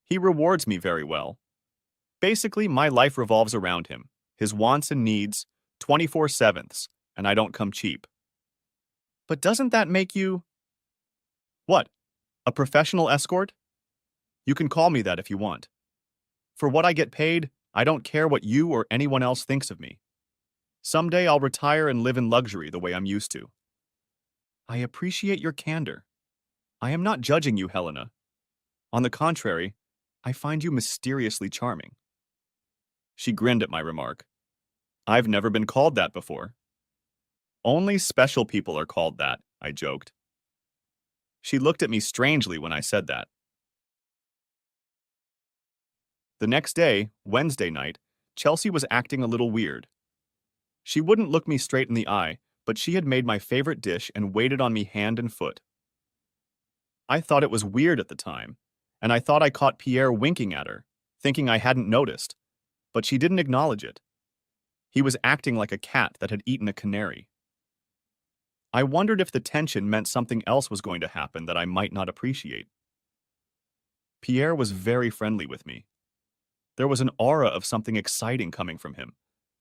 "He rewards me very well. Basically, my life revolves around him, his wants and needs, 24/7, and I don't come cheap." "But doesn't that make you—" "What? A professional escort? You can call me that if you want. For what I get paid, I don't care what you or anyone else thinks of me. Someday I'll retire and live in luxury the way I'm used to." "I appreciate your candor. I am not judging you, Helena. On the contrary, I find you mysteriously charming." She grinned at my remark. "I've never been called that before." "Only special people are called that," I joked. She looked at me strangely when I said that. The next day, Wednesday night, Chelsea was acting a little weird. She wouldn't look me straight in the eye, but she had made my favorite dish and waited on me hand and foot. I thought it was weird at the time, and I thought I caught Pierre winking at her, thinking I hadn't noticed, but she didn't acknowledge it. He was acting like a cat that had eaten a canary. I wondered if the tension meant something else was going to happen that I might not appreciate. Pierre was very friendly with me. There was an aura of something exciting coming from him,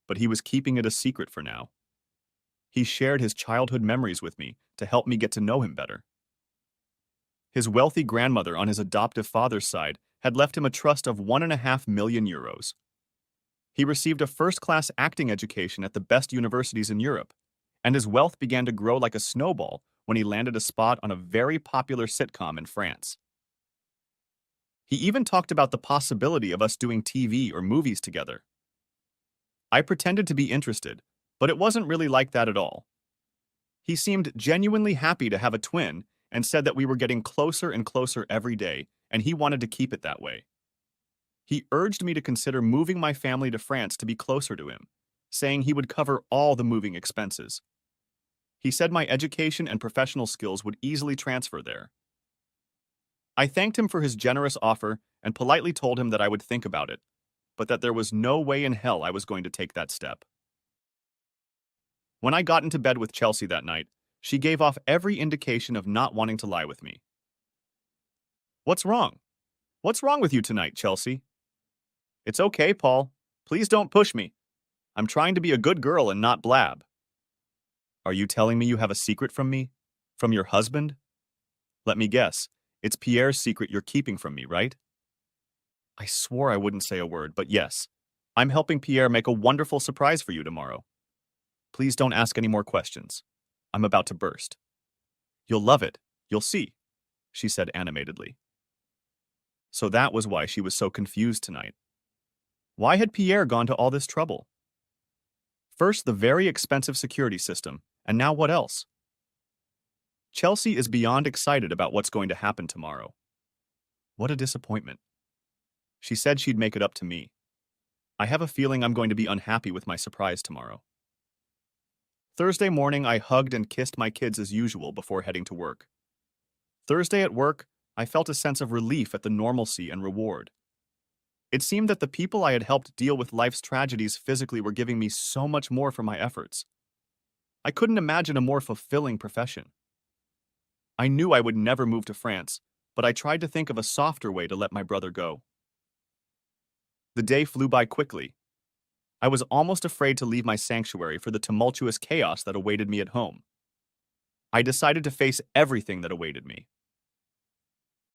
but he was keeping it a secret for now. He shared his childhood memories with me to help me get to know him better. His wealthy grandmother on his adoptive father's side had left him a trust of €1.5 million. He received a first-class acting education at the best universities in Europe, and his wealth began to grow like a snowball when he landed a spot on a very popular sitcom in France. He even talked about the possibility of us doing TV or movies together. I pretended to be interested, but it wasn't really like that at all. He seemed genuinely happy to have a twin and said that we were getting closer and closer every day, and he wanted to keep it that way. He urged me to consider moving my family to France to be closer to him, saying he would cover all the moving expenses. He said my education and professional skills would easily transfer there. I thanked him for his generous offer and politely told him that I would think about it, but that there was no way in hell I was going to take that step. When I got into bed with Chelsea that night, she gave off every indication of not wanting to lie with me. "What's wrong? What's wrong with you tonight, Chelsea?" "It's okay, Paul. Please don't push me. I'm trying to be a good girl and not blab." "Are you telling me you have a secret from me? From your husband?" "Let me guess. It's Pierre's secret you're keeping from me, right?" I swore I wouldn't say a word, but yes. I'm helping Pierre make a wonderful surprise for you tomorrow. Please don't ask any more questions. I'm about to burst. "You'll love it. You'll see," she said animatedly. So that was why she was so confused tonight. Why had Pierre gone to all this trouble? First, the very expensive security system, and now what else? Chelsea is beyond excited about what's going to happen tomorrow. What a disappointment. She said she'd make it up to me. I have a feeling I'm going to be unhappy with my surprise tomorrow. Thursday morning, I hugged and kissed my kids as usual before heading to work. Thursday at work, I felt a sense of relief at the normalcy and reward. It seemed that the people I had helped deal with life's tragedies physically were giving me so much more for my efforts. I couldn't imagine a more fulfilling profession. I knew I would never move to France, but I tried to think of a softer way to let my brother go. The day flew by quickly. I was almost afraid to leave my sanctuary for the tumultuous chaos that awaited me at home. I decided to face everything that awaited me.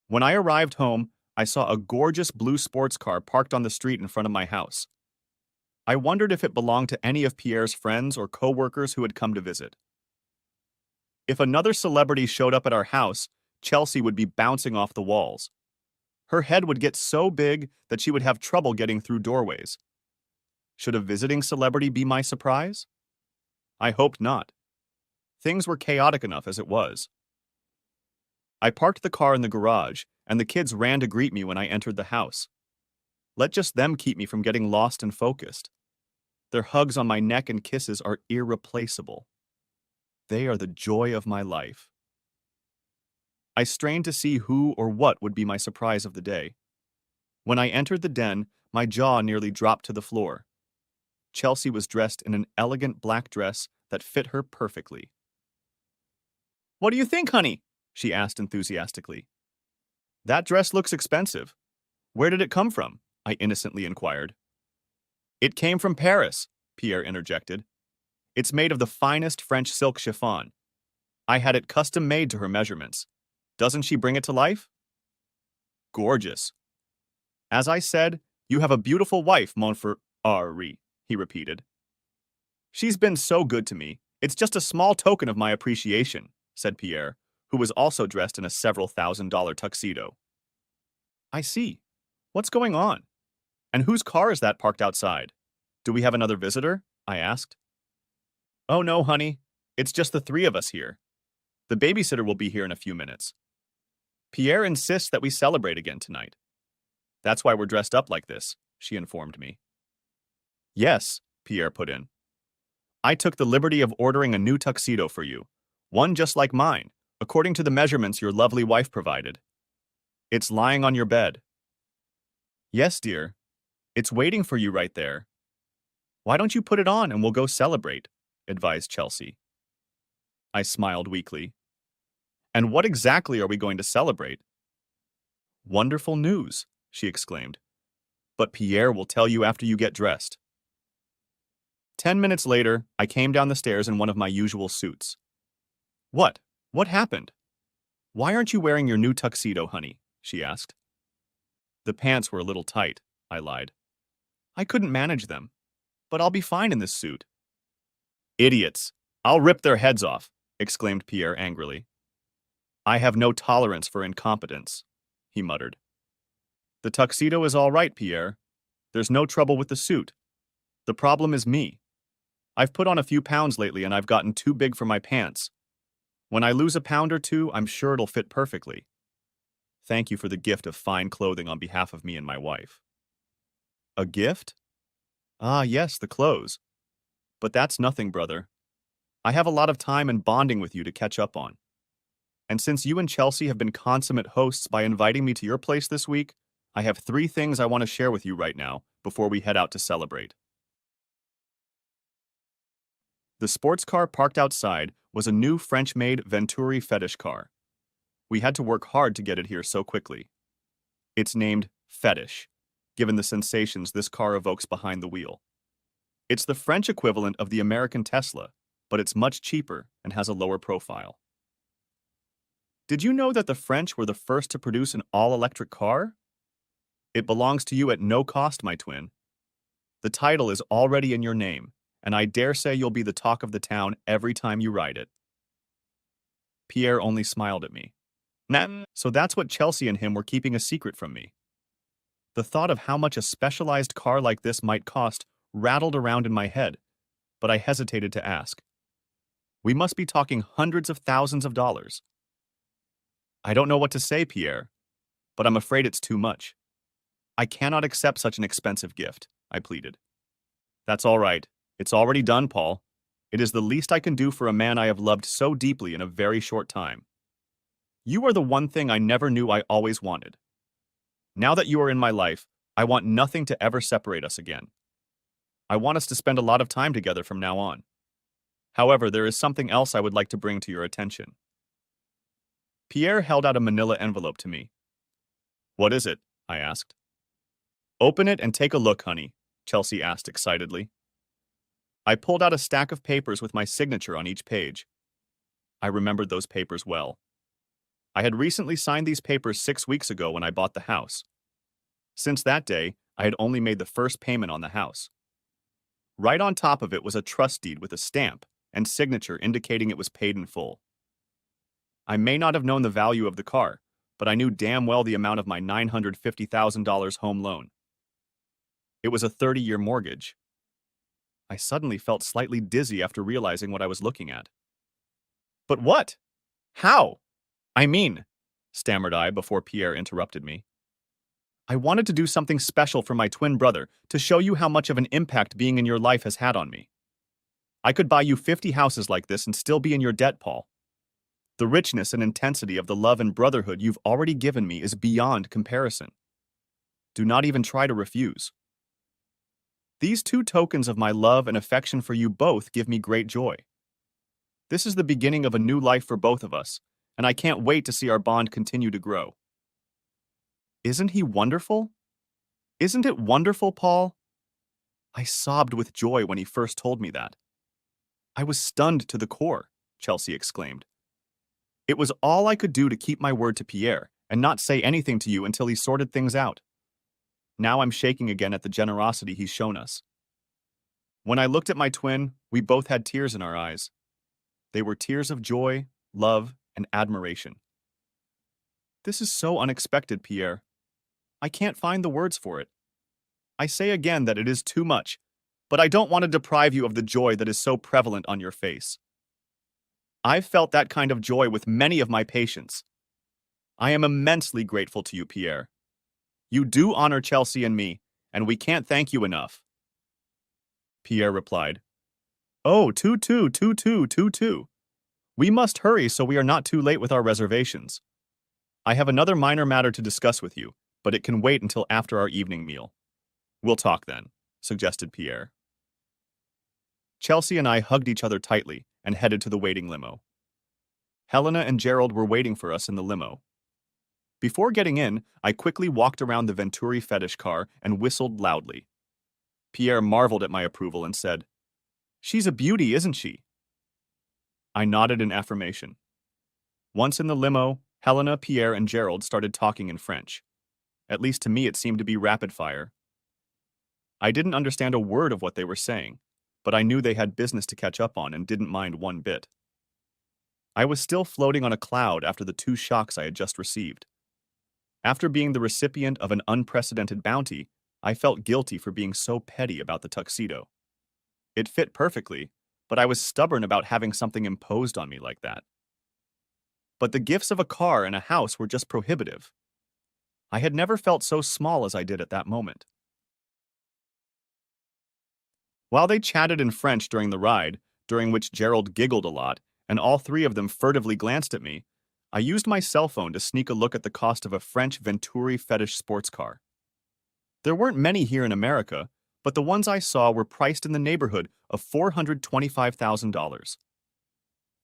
When I arrived home, I saw a gorgeous blue sports car parked on the street in front of my house. I wondered if it belonged to any of Pierre's friends or co-workers who had come to visit. If another celebrity showed up at our house, Chelsea would be bouncing off the walls. Her head would get so big that she would have trouble getting through doorways. Should a visiting celebrity be my surprise? I hoped not. Things were chaotic enough as it was. I parked the car in the garage, and the kids ran to greet me when I entered the house. Let just them keep me from getting lost and focused. Their hugs on my neck and kisses are irreplaceable. They are the joy of my life. I strained to see who or what would be my surprise of the day. When I entered the den, my jaw nearly dropped to the floor. Chelsea was dressed in an elegant black dress that fit her perfectly. "What do you think, honey?" she asked enthusiastically. "That dress looks expensive. Where did it come from?" I innocently inquired. "It came from Paris," Pierre interjected. "It's made of the finest French silk chiffon. I had it custom made to her measurements. Doesn't she bring it to life?" "Gorgeous." "As I said, you have a beautiful wife, mon frère," he repeated. "She's been so good to me. It's just a small token of my appreciation," said Pierre, who was also dressed in a several $1,000 tuxedo. "I see. What's going on? And whose car is that parked outside? Do we have another visitor?" I asked. "Oh no, honey. It's just the three of us here. The babysitter will be here in a few minutes. Pierre insists that we celebrate again tonight. That's why we're dressed up like this," she informed me. "Yes," Pierre put in. "I took the liberty of ordering a new tuxedo for you, one just like mine, according to the measurements your lovely wife provided. It's lying on your bed." "Yes, dear. It's waiting for you right there." "Why don't you put it on and we'll go celebrate?" advised Chelsea. I smiled weakly. "And what exactly are we going to celebrate?" "Wonderful news," she exclaimed. "But Pierre will tell you after you get dressed." 10 minutes later, I came down the stairs in one of my usual suits. "What? What happened? Why aren't you wearing your new tuxedo, honey?" she asked. "The pants were a little tight," I lied. "I couldn't manage them, but I'll be fine in this suit." "Idiots! I'll rip their heads off," exclaimed Pierre angrily. "I have no tolerance for incompetence," he muttered. "The tuxedo is all right, Pierre. There's no trouble with the suit. The problem is me. I've put on a few pounds lately and I've gotten too big for my pants, When I lose a pound or two, I'm sure it'll fit perfectly. Thank you for the gift of fine clothing on behalf of me and my wife. A gift? Ah, yes, the clothes. But that's nothing, brother. I have a lot of time and bonding with you to catch up on. And since you and Chelsea have been consummate hosts by inviting me to your place this week, I have 3 things I want to share with you right now before we head out to celebrate. The sports car parked outside was a new French-made Venturi fetish car. We had to work hard to get it here so quickly. It's named Fetish, given the sensations this car evokes behind the wheel. It's the French equivalent of the American Tesla, but it's much cheaper and has a lower profile. Did you know that the French were the first to produce an all-electric car? It belongs to you at no cost, my twin. The title is already in your name, and I dare say you'll be the talk of the town every time you ride it. Pierre only smiled at me. Nah, so that's what Chelsea and him were keeping a secret from me. The thought of how much a specialized car like this might cost rattled around in my head, but I hesitated to ask. We must be talking hundreds of thousands of dollars. I don't know what to say, Pierre, but I'm afraid it's too much. I cannot accept such an expensive gift, I pleaded. That's all right. It's already done, Paul. It is the least I can do for a man I have loved so deeply in a very short time. You are the one thing I never knew I always wanted. Now that you are in my life, I want nothing to ever separate us again. I want us to spend a lot of time together from now on. However, there is something else I would like to bring to your attention. Pierre held out a manila envelope to me. What is it? I asked. Open it and take a look, honey, Chelsea asked excitedly. I pulled out a stack of papers with my signature on each page. I remembered those papers well. I had recently signed these papers 6 weeks ago when I bought the house. Since that day, I had only made the first payment on the house. Right on top of it was a trust deed with a stamp and signature indicating it was paid in full. I may not have known the value of the car, but I knew damn well the amount of my $950,000 home loan. It was a 30-year mortgage. I suddenly felt slightly dizzy after realizing what I was looking at. But what? How? I mean, stammered I before Pierre interrupted me. I wanted to do something special for my twin brother to show you how much of an impact being in your life has had on me. I could buy you 50 houses like this and still be in your debt, Paul. The richness and intensity of the love and brotherhood you've already given me is beyond comparison. Do not even try to refuse. These 2 tokens of my love and affection for you both give me great joy. This is the beginning of a new life for both of us, and I can't wait to see our bond continue to grow. Isn't he wonderful? Isn't it wonderful, Paul? I sobbed with joy when he first told me that. I was stunned to the core, Chelsea exclaimed. It was all I could do to keep my word to Pierre and not say anything to you until he sorted things out. Now I'm shaking again at the generosity he's shown us. When I looked at my twin, we both had tears in our eyes. They were tears of joy, love, and admiration. This is so unexpected, Pierre. I can't find the words for it. I say again that it is too much, but I don't want to deprive you of the joy that is so prevalent on your face. I've felt that kind of joy with many of my patients. I am immensely grateful to you, Pierre. You do honor Chelsea and me, and we can't thank you enough. Pierre replied, Oh, 222222. We must hurry so we are not too late with our reservations. I have another minor matter to discuss with you, but it can wait until after our evening meal. We'll talk then, suggested Pierre. Chelsea and I hugged each other tightly and headed to the waiting limo. Helena and Gerald were waiting for us in the limo. Before getting in, I quickly walked around the Venturi fetish car and whistled loudly. Pierre marveled at my approval and said, She's a beauty, isn't she? I nodded in affirmation. Once in the limo, Helena, Pierre, and Gerald started talking in French. At least to me it seemed to be rapid fire. I didn't understand a word of what they were saying, but I knew they had business to catch up on and didn't mind one bit. I was still floating on a cloud after the 2 shocks I had just received. After being the recipient of an unprecedented bounty, I felt guilty for being so petty about the tuxedo. It fit perfectly, but I was stubborn about having something imposed on me like that. but the gifts of a car and a house were just prohibitive. I had never felt so small as I did at that moment. While they chatted in French during the ride, during which Gerald giggled a lot, and all three of them furtively glanced at me, I used my cell phone to sneak a look at the cost of a French Venturi fetish sports car. There weren't many here in America, but the ones I saw were priced in the neighborhood of $425,000.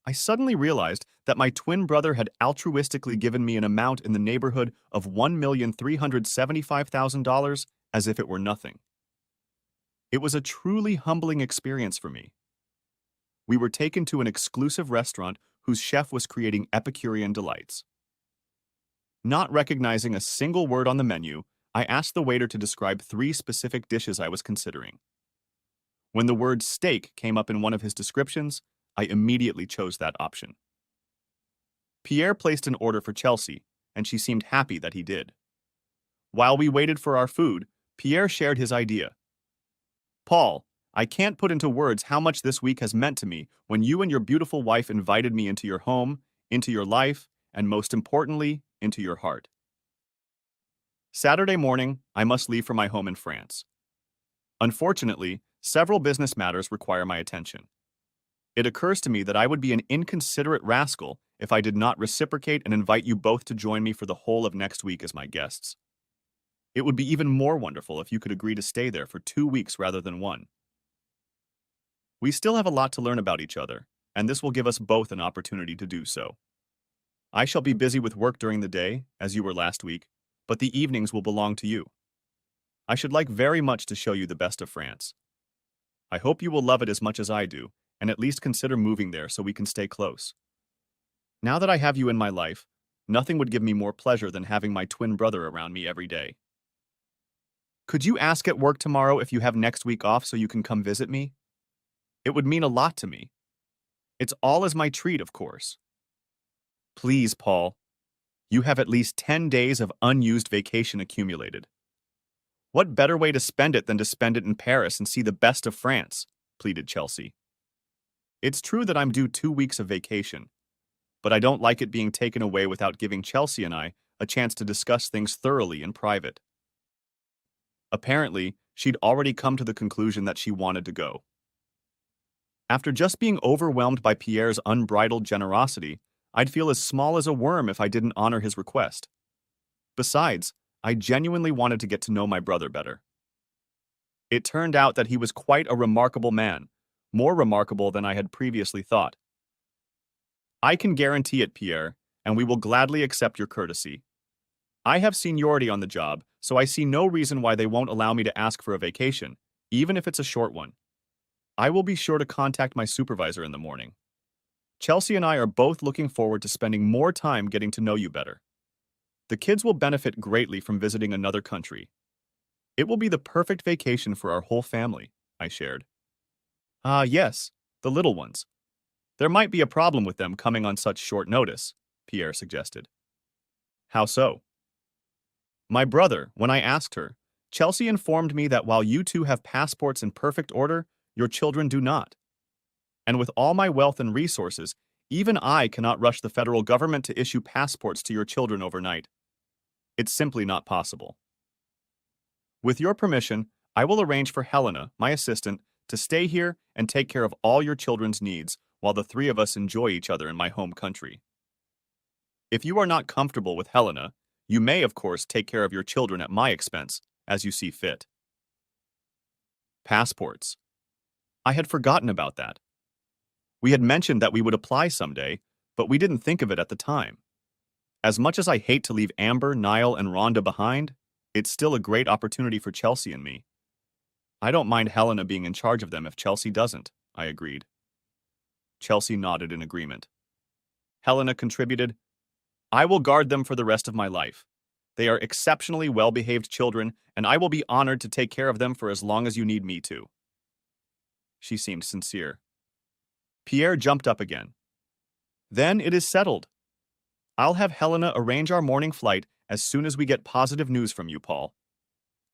I suddenly realized that my twin brother had altruistically given me an amount in the neighborhood of $1,375,000 as if it were nothing. It was a truly humbling experience for me. We were taken to an exclusive restaurant whose chef was creating Epicurean delights. Not recognizing a single word on the menu, I asked the waiter to describe 3 specific dishes I was considering. When the word steak came up in one of his descriptions, I immediately chose that option. Pierre placed an order for Chelsea, and she seemed happy that he did. While we waited for our food, Pierre shared his idea. "Paul, I can't put into words how much this week has meant to me when you and your beautiful wife invited me into your home, into your life, and most importantly, into your heart." Saturday morning, I must leave for my home in France. Unfortunately, several business matters require my attention. It occurs to me that I would be an inconsiderate rascal if I did not reciprocate and invite you both to join me for the whole of next week as my guests. It would be even more wonderful if you could agree to stay there for 2 weeks rather than 1. We still have a lot to learn about each other, and this will give us both an opportunity to do so. I shall be busy with work during the day, as you were last week, but the evenings will belong to you. I should like very much to show you the best of France. I hope you will love it as much as I do, and at least consider moving there so we can stay close. Now that I have you in my life, nothing would give me more pleasure than having my twin brother around me every day. Could you ask at work tomorrow if you have next week off so you can come visit me? It would mean a lot to me. It's all as my treat, of course. Please, Paul. You have at least 10 days of unused vacation accumulated. What better way to spend it than to spend it in Paris and see the best of France? Pleaded Chelsea. It's true that I'm due 2 weeks of vacation, but I don't like it being taken away without giving Chelsea and I a chance to discuss things thoroughly in private. Apparently, she'd already come to the conclusion that she wanted to go. After just being overwhelmed by Pierre's unbridled generosity, I'd feel as small as a worm if I didn't honor his request. Besides, I genuinely wanted to get to know my brother better. It turned out that he was quite a remarkable man, more remarkable than I had previously thought. I can guarantee it, Pierre, and we will gladly accept your courtesy. I have seniority on the job, so I see no reason why they won't allow me to ask for a vacation, even if it's a short one. I will be sure to contact my supervisor in the morning. Chelsea and I are both looking forward to spending more time getting to know you better. The kids will benefit greatly from visiting another country. It will be the perfect vacation for our whole family, I shared. Ah, yes, the little ones. There might be a problem with them coming on such short notice, Pierre suggested. How so? My brother, when I asked her, Chelsea informed me that while you two have passports in perfect order, your children do not. And with all my wealth and resources, even I cannot rush the federal government to issue passports to your children overnight. It's simply not possible. With your permission, I will arrange for Helena, my assistant, to stay here and take care of all your children's needs while the 3 of us enjoy each other in my home country. If you are not comfortable with Helena, you may, of course, take care of your children at my expense, as you see fit. Passports. I had forgotten about that. We had mentioned that we would apply someday, but we didn't think of it at the time. As much as I hate to leave Amber, Niall, and Rhonda behind, it's still a great opportunity for Chelsea and me. I don't mind Helena being in charge of them if Chelsea doesn't, I agreed. Chelsea nodded in agreement. Helena contributed, I will guard them for the rest of my life. They are exceptionally well-behaved children, and I will be honored to take care of them for as long as you need me to. She seemed sincere. Pierre jumped up again. Then it is settled. I'll have Helena arrange our morning flight as soon as we get positive news from you, Paul.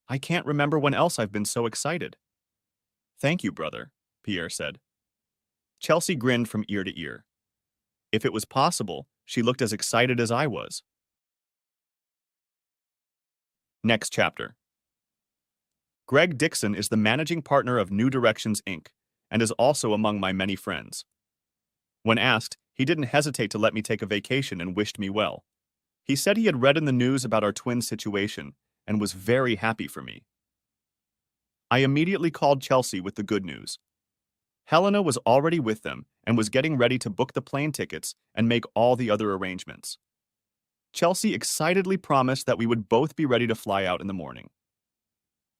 I can't remember when else I've been so excited. Thank you, brother, Pierre said. Chelsea grinned from ear to ear. If it was possible, She looked as excited as I was. Next chapter. Greg Dixon is the managing partner of New Directions, Inc., and is also among my many friends. When asked, he didn't hesitate to let me take a vacation and wished me well. He said he had read in the news about our twin situation and was very happy for me. I immediately called Chelsea with the good news. Helena was already with them and was getting ready to book the plane tickets and make all the other arrangements. Chelsea excitedly promised that we would both be ready to fly out in the morning.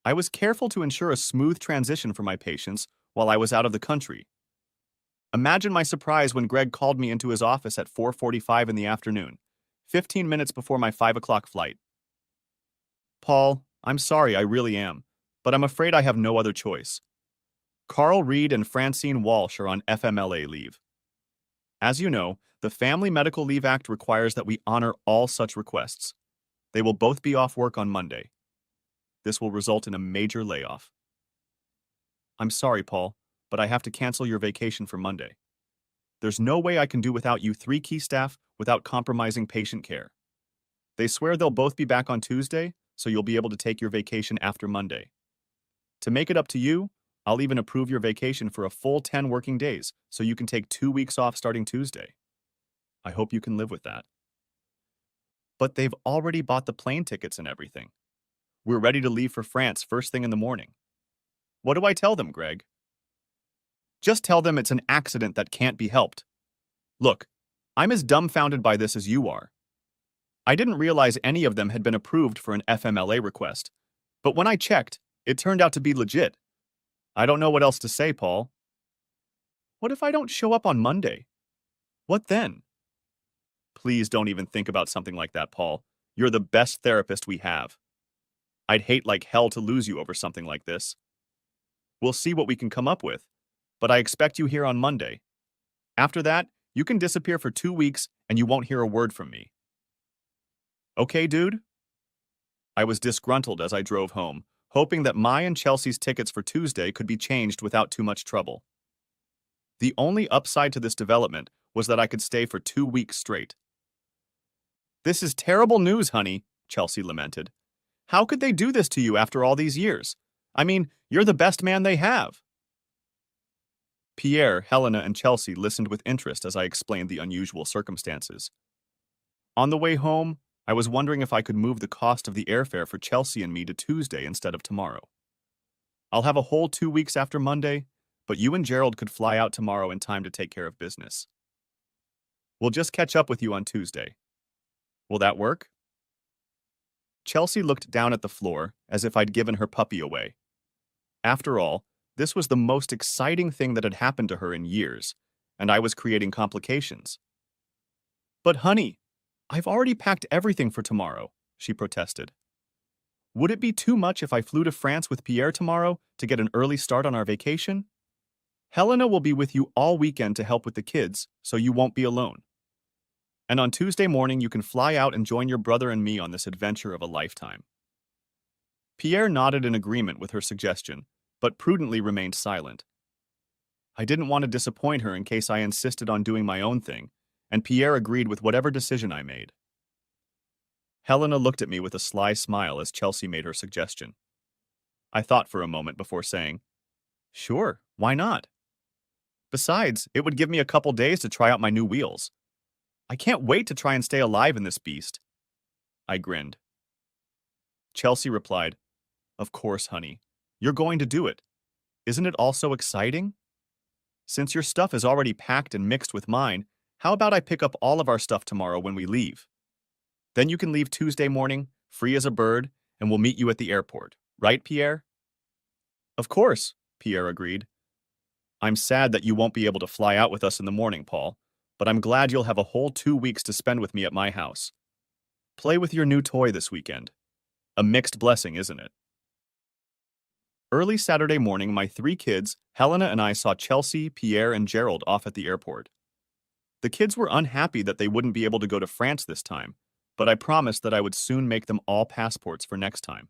I was careful to ensure a smooth transition for my patients while I was out of the country. Imagine my surprise when Greg called me into his office at 4:45 in the afternoon, 15 minutes before my 5 o'clock flight. "Paul, I'm sorry, I really am, but I'm afraid I have no other choice. Carl Reed and Francine Walsh are on FMLA leave. As you know, the Family Medical Leave Act requires that we honor all such requests. They will both be off work on Monday. This will result in a major layoff. I'm sorry, Paul, but I have to cancel your vacation for Monday. There's no way I can do without you 3 key staff without compromising patient care. They swear they'll both be back on Tuesday, so you'll be able to take your vacation after Monday. To make it up to you, I'll even approve your vacation for a full 10 working days, so you can take 2 weeks off starting Tuesday. I hope you can live with that." But they've already bought the plane tickets and everything. We're ready to leave for France first thing in the morning. What do I tell them, Greg? Just tell them it's an accident that can't be helped. Look, I'm as dumbfounded by this as you are. I didn't realize any of them had been approved for an FMLA request, but when I checked, it turned out to be legit. I don't know what else to say, Paul. What if I don't show up on Monday? What then? Please don't even think about something like that, Paul. You're the best therapist we have. I'd hate like hell to lose you over something like this. We'll see what we can come up with, but I expect you here on Monday. After that, you can disappear for 2 weeks and you won't hear a word from me. Okay, dude? I was disgruntled as I drove home, hoping that my and Chelsea's tickets for Tuesday could be changed without too much trouble. The only upside to this development was that I could stay for 2 weeks straight. "This is terrible news, honey," Chelsea lamented. "How could they do this to you after all these years? I mean, you're the best man they have." Pierre, Helena, and Chelsea listened with interest as I explained the unusual circumstances. On the way home, I was wondering if I could move the cost of the airfare for Chelsea and me to Tuesday instead of tomorrow. I'll have a whole 2 weeks after Monday, but you and Gerald could fly out tomorrow in time to take care of business. We'll just catch up with you on Tuesday. Will that work? Chelsea looked down at the floor as if I'd given her puppy away. After all, this was the most exciting thing that had happened to her in years, and I was creating complications. "But honey, I've already packed everything for tomorrow," she protested. "Would it be too much if I flew to France with Pierre tomorrow to get an early start on our vacation? Helena will be with you all weekend to help with the kids, so you won't be alone. And on Tuesday morning, you can fly out and join your brother and me on this adventure of a lifetime." Pierre nodded in agreement with her suggestion, but prudently remained silent. I didn't want to disappoint her in case I insisted on doing my own thing, and Pierre agreed with whatever decision I made. Helena looked at me with a sly smile as Chelsea made her suggestion. I thought for a moment before saying, "Sure, why not? Besides, it would give me a couple days to try out my new wheels. I can't wait to try and stay alive in this beast." I grinned. Chelsea replied, "Of course, honey. You're going to do it. Isn't it all so exciting? Since your stuff is already packed and mixed with mine, how about I pick up all of our stuff tomorrow when we leave? Then you can leave Tuesday morning, free as a bird, and we'll meet you at the airport. Right, Pierre?" "Of course," Pierre agreed. "I'm sad that you won't be able to fly out with us in the morning, Paul, but I'm glad you'll have a whole 2 weeks to spend with me at my house. Play with your new toy this weekend. A mixed blessing, isn't it?" Early Saturday morning, my 3 kids, Helena and I, saw Chelsea, Pierre, and Gerald off at the airport. The kids were unhappy that they wouldn't be able to go to France this time, but I promised that I would soon make them all passports for next time.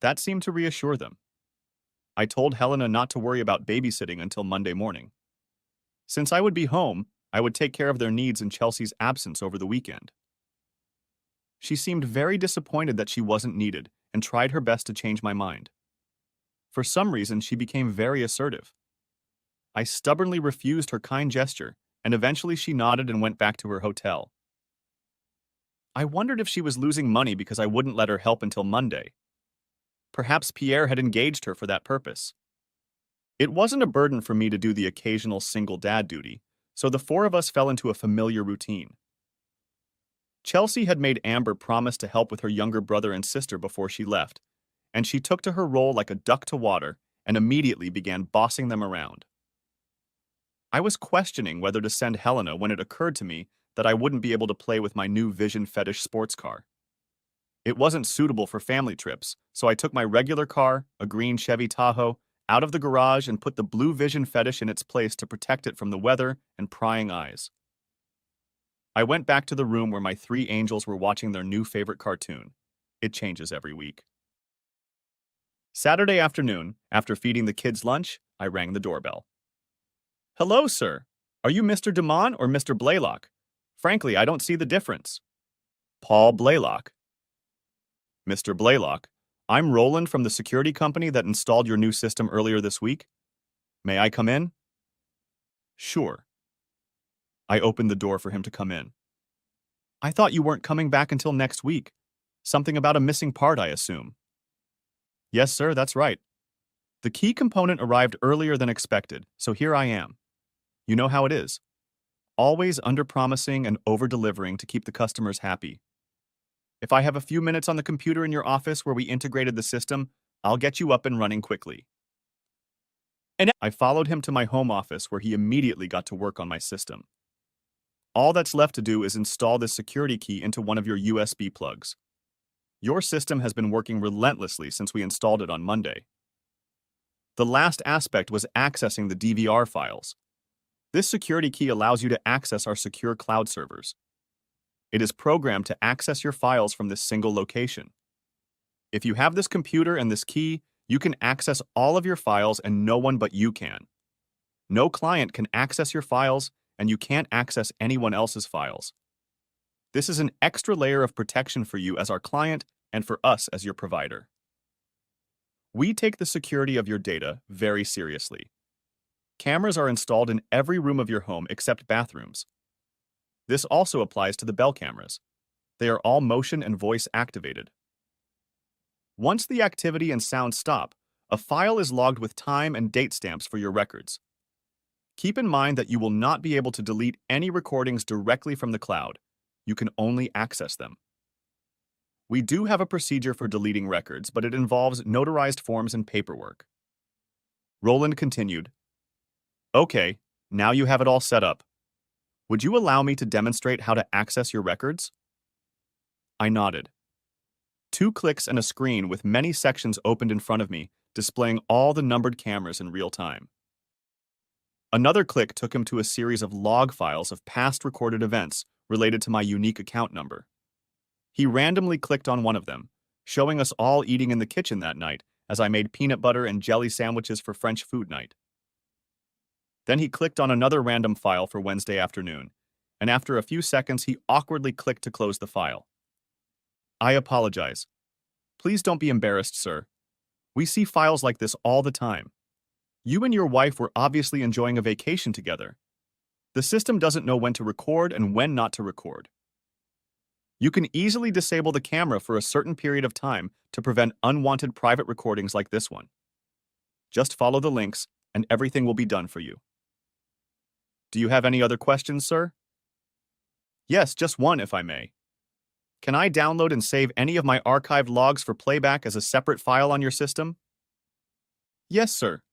That seemed to reassure them. I told Helena not to worry about babysitting until Monday morning. Since I would be home, I would take care of their needs in Chelsea's absence over the weekend. She seemed very disappointed that she wasn't needed and tried her best to change my mind. For some reason, she became very assertive. I stubbornly refused her kind gesture, and eventually she nodded and went back to her hotel. I wondered if she was losing money because I wouldn't let her help until Monday. Perhaps Pierre had engaged her for that purpose. It wasn't a burden for me to do the occasional single dad duty, so the four of us fell into a familiar routine. Chelsea had made Amber promise to help with her younger brother and sister before she left, and she took to her role like a duck to water and immediately began bossing them around. I was questioning whether to send Helena when it occurred to me that I wouldn't be able to play with my new Vision Fetish sports car. It wasn't suitable for family trips, so I took my regular car, a green Chevy Tahoe, out of the garage and put the blue Vision Fetish in its place to protect it from the weather and prying eyes. I went back to the room where my three angels were watching their new favorite cartoon. It changes every week. Saturday afternoon, after feeding the kids lunch, I rang the doorbell. "Hello, sir. Are you Mr. Dumont or Mr. Blaylock? Frankly, I don't see the difference." "Paul Blaylock." "Mr. Blaylock, I'm Roland from the security company that installed your new system earlier this week. May I come in?" "Sure." I opened the door for him to come in. "I thought you weren't coming back until next week. Something about a missing part, I assume." "Yes, sir, that's right. The key component arrived earlier than expected, so here I am. You know how it is. Always under-promising and over-delivering to keep the customers happy. If I have a few minutes on the computer in your office where we integrated the system, I'll get you up and running quickly." And I followed him to my home office where he immediately got to work on my system. All that's left to do is install this security key into one of your USB plugs. Your system has been working relentlessly since we installed it on Monday. The last aspect was accessing the DVR files. This security key allows you to access our secure cloud servers. It is programmed to access your files from this single location. If you have this computer and this key, you can access all of your files and no one but you can. No client can access your files, and you can't access anyone else's files. This is an extra layer of protection for you as our client and for us as your provider. We take the security of your data very seriously. Cameras are installed in every room of your home except bathrooms. This also applies to the bell cameras. They are all motion and voice activated. Once the activity and sound stop, a file is logged with time and date stamps for your records. Keep in mind that you will not be able to delete any recordings directly from the cloud. You can only access them. We do have a procedure for deleting records, but it involves notarized forms and paperwork. Roland continued, "Okay, now you have it all set up. Would you allow me to demonstrate how to access your records?" I nodded. 2 clicks and a screen with many sections opened in front of me, displaying all the numbered cameras in real time. Another click took him to a series of log files of past recorded events related to my unique account number. He randomly clicked on one of them, showing us all eating in the kitchen that night as I made peanut butter and jelly sandwiches for French food night. Then he clicked on another random file for Wednesday afternoon, and after a few seconds he awkwardly clicked to close the file. I apologize. Please don't be embarrassed, sir. We see files like this all the time. You and your wife were obviously enjoying a vacation together. The system doesn't know when to record and when not to record. You can easily disable the camera for a certain period of time to prevent unwanted private recordings like this one. Just follow the links and everything will be done for you. Do you have any other questions, sir? Yes, just one, if I may. Can I download and save any of my archived logs for playback as a separate file on your system? Yes, sir.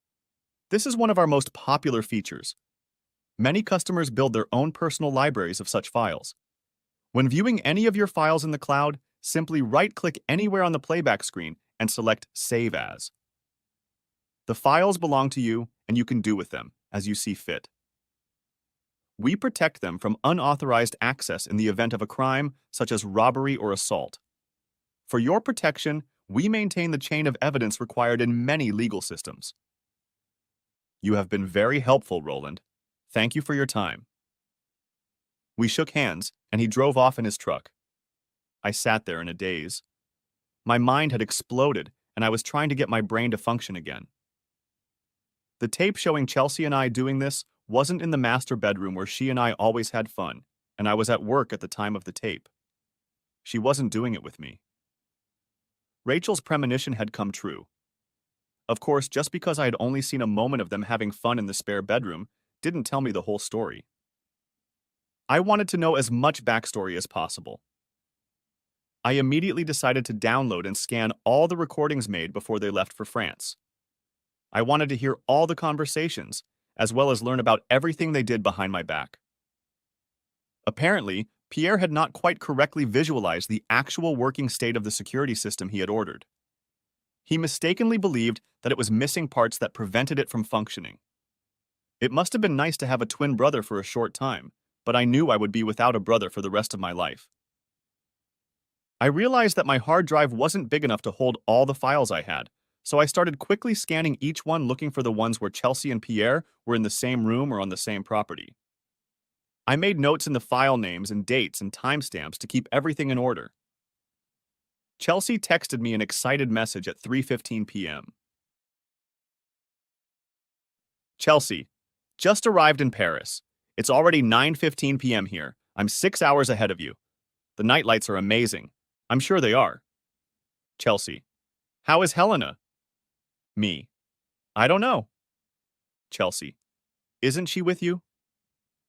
This is one of our most popular features. Many customers build their own personal libraries of such files. When viewing any of your files in the cloud, simply right-click anywhere on the playback screen and select Save As. The files belong to you, and you can do with them as you see fit. We protect them from unauthorized access in the event of a crime, such as robbery or assault. For your protection, we maintain the chain of evidence required in many legal systems. You have been very helpful, Roland. Thank you for your time. We shook hands, and he drove off in his truck. I sat there in a daze. My mind had exploded, and I was trying to get my brain to function again. The tape showing Chelsea and I doing this wasn't in the master bedroom where she and I always had fun, and I was at work at the time of the tape. She wasn't doing it with me. Rachel's premonition had come true. Of course, just because I had only seen a moment of them having fun in the spare bedroom didn't tell me the whole story. I wanted to know as much backstory as possible. I immediately decided to download and scan all the recordings made before they left for France. I wanted to hear all the conversations, as well as learn about everything they did behind my back. Apparently, Pierre had not quite correctly visualized the actual working state of the security system he had ordered. He mistakenly believed that it was missing parts that prevented it from functioning. It must have been nice to have a twin brother for a short time, but I knew I would be without a brother for the rest of my life. I realized that my hard drive wasn't big enough to hold all the files I had, so I started quickly scanning each one looking for the ones where Chelsea and Pierre were in the same room or on the same property. I made notes in the file names and dates and timestamps to keep everything in order. Chelsea texted me an excited message at 3:15 p.m. Chelsea, just arrived in Paris. It's already 9:15 p.m. here. I'm 6 hours ahead of you. The nightlights are amazing. I'm sure they are. Chelsea, how is Helena? Me, I don't know. Chelsea, isn't she with you?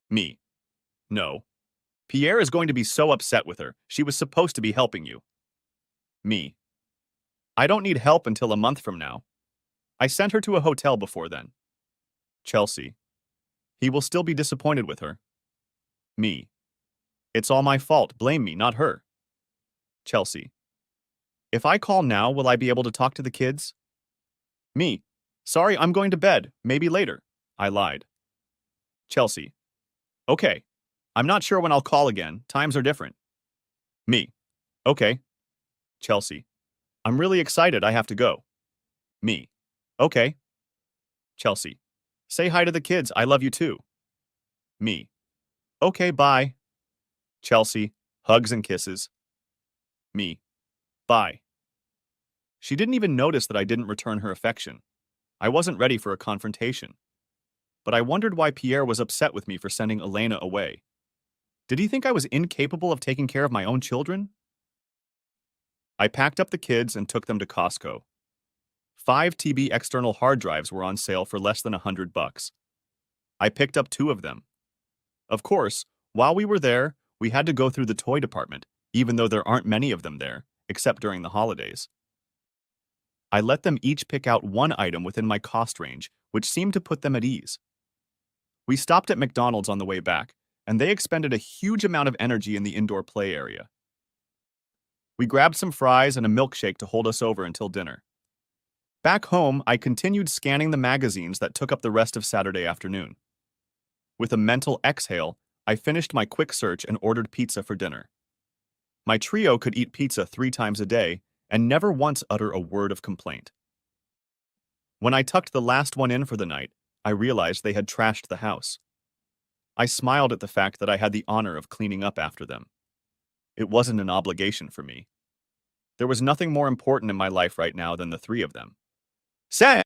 Me, no. Pierre is going to be so upset with her. She was supposed to be helping you. Me, I don't need help until a month from now. I sent her to a hotel before then. Chelsea, he will still be disappointed with her. Me, it's all my fault. Blame me, not her. Chelsea, if I call now, will I be able to talk to the kids? Me, sorry, I'm going to bed. Maybe later. I lied. Chelsea, okay. I'm not sure when I'll call again. Times are different. Me, okay. Chelsea, I'm really excited. I have to go. Me, okay. Chelsea, say hi to the kids. I love you too. Me, okay, bye. Chelsea, hugs and kisses. Me, bye. She didn't even notice that I didn't return her affection. I wasn't ready for a confrontation. But I wondered why Pierre was upset with me for sending Elena away. Did he think I was incapable of taking care of my own children? I packed up the kids and took them to Costco. 5 TB external hard drives were on sale for less than $100. I picked up 2 of them. Of course, while we were there, we had to go through the toy department, even though there aren't many of them there, except during the holidays. I let them each pick out one item within my cost range, which seemed to put them at ease. We stopped at McDonald's on the way back, and they expended a huge amount of energy in the indoor play area. We grabbed some fries and a milkshake to hold us over until dinner. Back home, I continued scanning the magazines that took up the rest of Saturday afternoon. With a mental exhale, I finished my quick search and ordered pizza for dinner. My trio could eat pizza 3 times a day and never once utter a word of complaint. When I tucked the last one in for the night, I realized they had trashed the house. I smiled at the fact that I had the honor of cleaning up after them. It wasn't an obligation for me. There was nothing more important in my life right now than the 3 of them.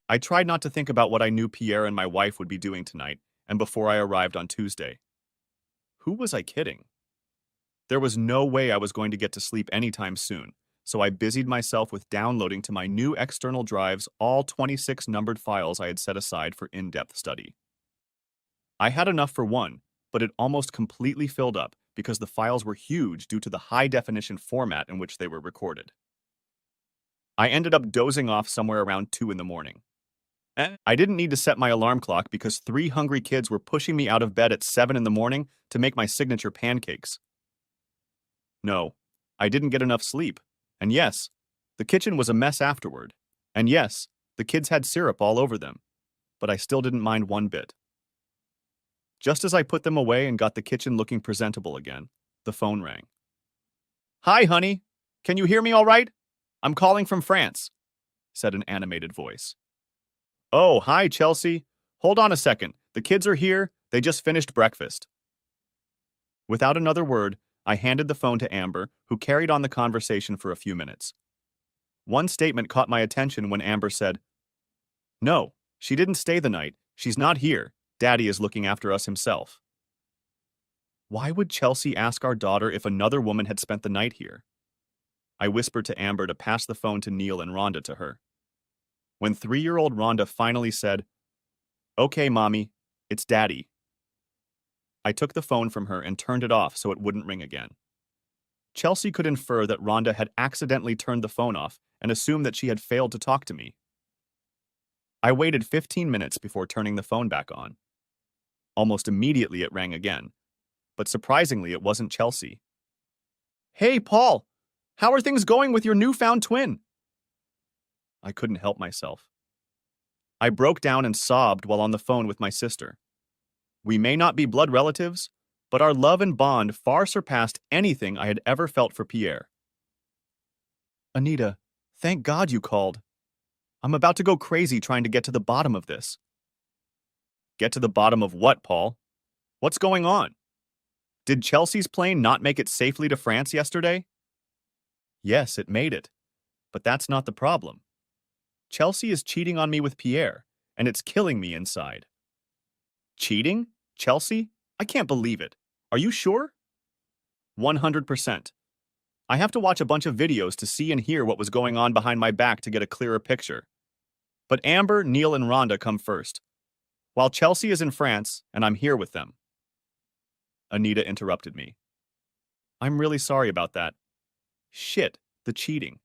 I tried not to think about what I knew Pierre and my wife would be doing tonight and before I arrived on Tuesday. Who was I kidding? There was no way I was going to get to sleep anytime soon, so I busied myself with downloading to my new external drives all 26 numbered files I had set aside for in-depth study. I had enough for one, but it almost completely filled up because the files were huge due to the high-definition format in which they were recorded. I ended up dozing off somewhere around 2 in the morning. I didn't need to set my alarm clock because 3 hungry kids were pushing me out of bed at 7 in the morning to make my signature pancakes. No, I didn't get enough sleep. And yes, the kitchen was a mess afterward. And yes, the kids had syrup all over them. But I still didn't mind one bit. Just as I put them away and got the kitchen looking presentable again, the phone rang. "Hi, honey. Can you hear me all right? I'm calling from France," said an animated voice. "Oh, hi, Chelsea. Hold on a second. The kids are here. They just finished breakfast." Without another word, I handed the phone to Amber, who carried on the conversation for a few minutes. One statement caught my attention when Amber said, "No, she didn't stay the night. She's not here. Daddy is looking after us himself." Why would Chelsea ask our daughter if another woman had spent the night here? I whispered to Amber to pass the phone to Neil and Rhonda to her. When 3-year-old Rhonda finally said, "Okay, Mommy, it's Daddy," I took the phone from her and turned it off so it wouldn't ring again. Chelsea could infer that Rhonda had accidentally turned the phone off and assumed that she had failed to talk to me. I waited 15 minutes before turning the phone back on. Almost immediately it rang again, but surprisingly it wasn't Chelsea. "Hey, Paul! How are things going with your newfound twin?" I couldn't help myself. I broke down and sobbed while on the phone with my sister. We may not be blood relatives, but our love and bond far surpassed anything I had ever felt for Pierre. "Anita, thank God you called. I'm about to go crazy trying to get to the bottom of this." "Get to the bottom of what, Paul? What's going on? Did Chelsea's plane not make it safely to France yesterday?" "Yes, it made it. But that's not the problem. Chelsea is cheating on me with Pierre, and it's killing me inside." "Cheating? Chelsea? I can't believe it. Are you sure?" 100%. I have to watch a bunch of videos to see and hear what was going on behind my back to get a clearer picture. But Amber, Neil, and Rhonda come first, while Chelsea is in France and I'm here with them. Anita interrupted me. "I'm really sorry about that. Shit, the cheating.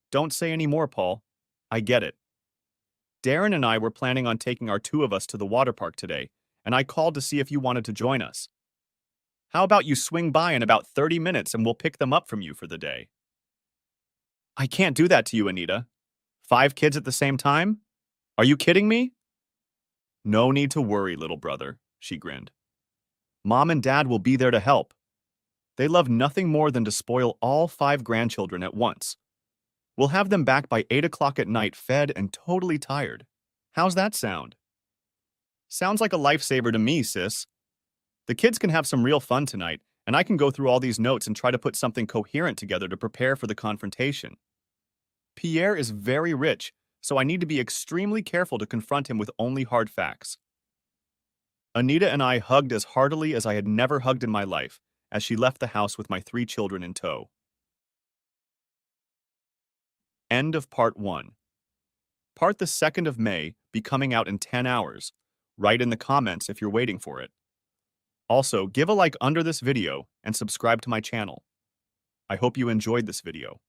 Don't say any more, Paul. I get it. Darren and I were planning on taking our two of us to the water park today, and I called to see if you wanted to join us. How about you swing by in about 30 minutes and we'll pick them up from you for the day?" "I can't do that to you, Anita. 5 kids at the same time? Are you kidding me?" "No need to worry, little brother," she grinned. "Mom and Dad will be there to help. They love nothing more than to spoil all 5 grandchildren at once. We'll have them back by 8 o'clock at night, fed and totally tired. How's that sound?" "Sounds like a lifesaver to me, sis. The kids can have some real fun tonight, and I can go through all these notes and try to put something coherent together to prepare for the confrontation. Pierre is very rich, so I need to be extremely careful to confront him with only hard facts." Anita and I hugged as heartily as I had never hugged in my life as she left the house with my 3 children in tow. End of Part 1. Part the 2nd of May be coming out in 10 hours. Write in the comments if you're waiting for it. Also, give a like under this video and subscribe to my channel. I hope you enjoyed this video.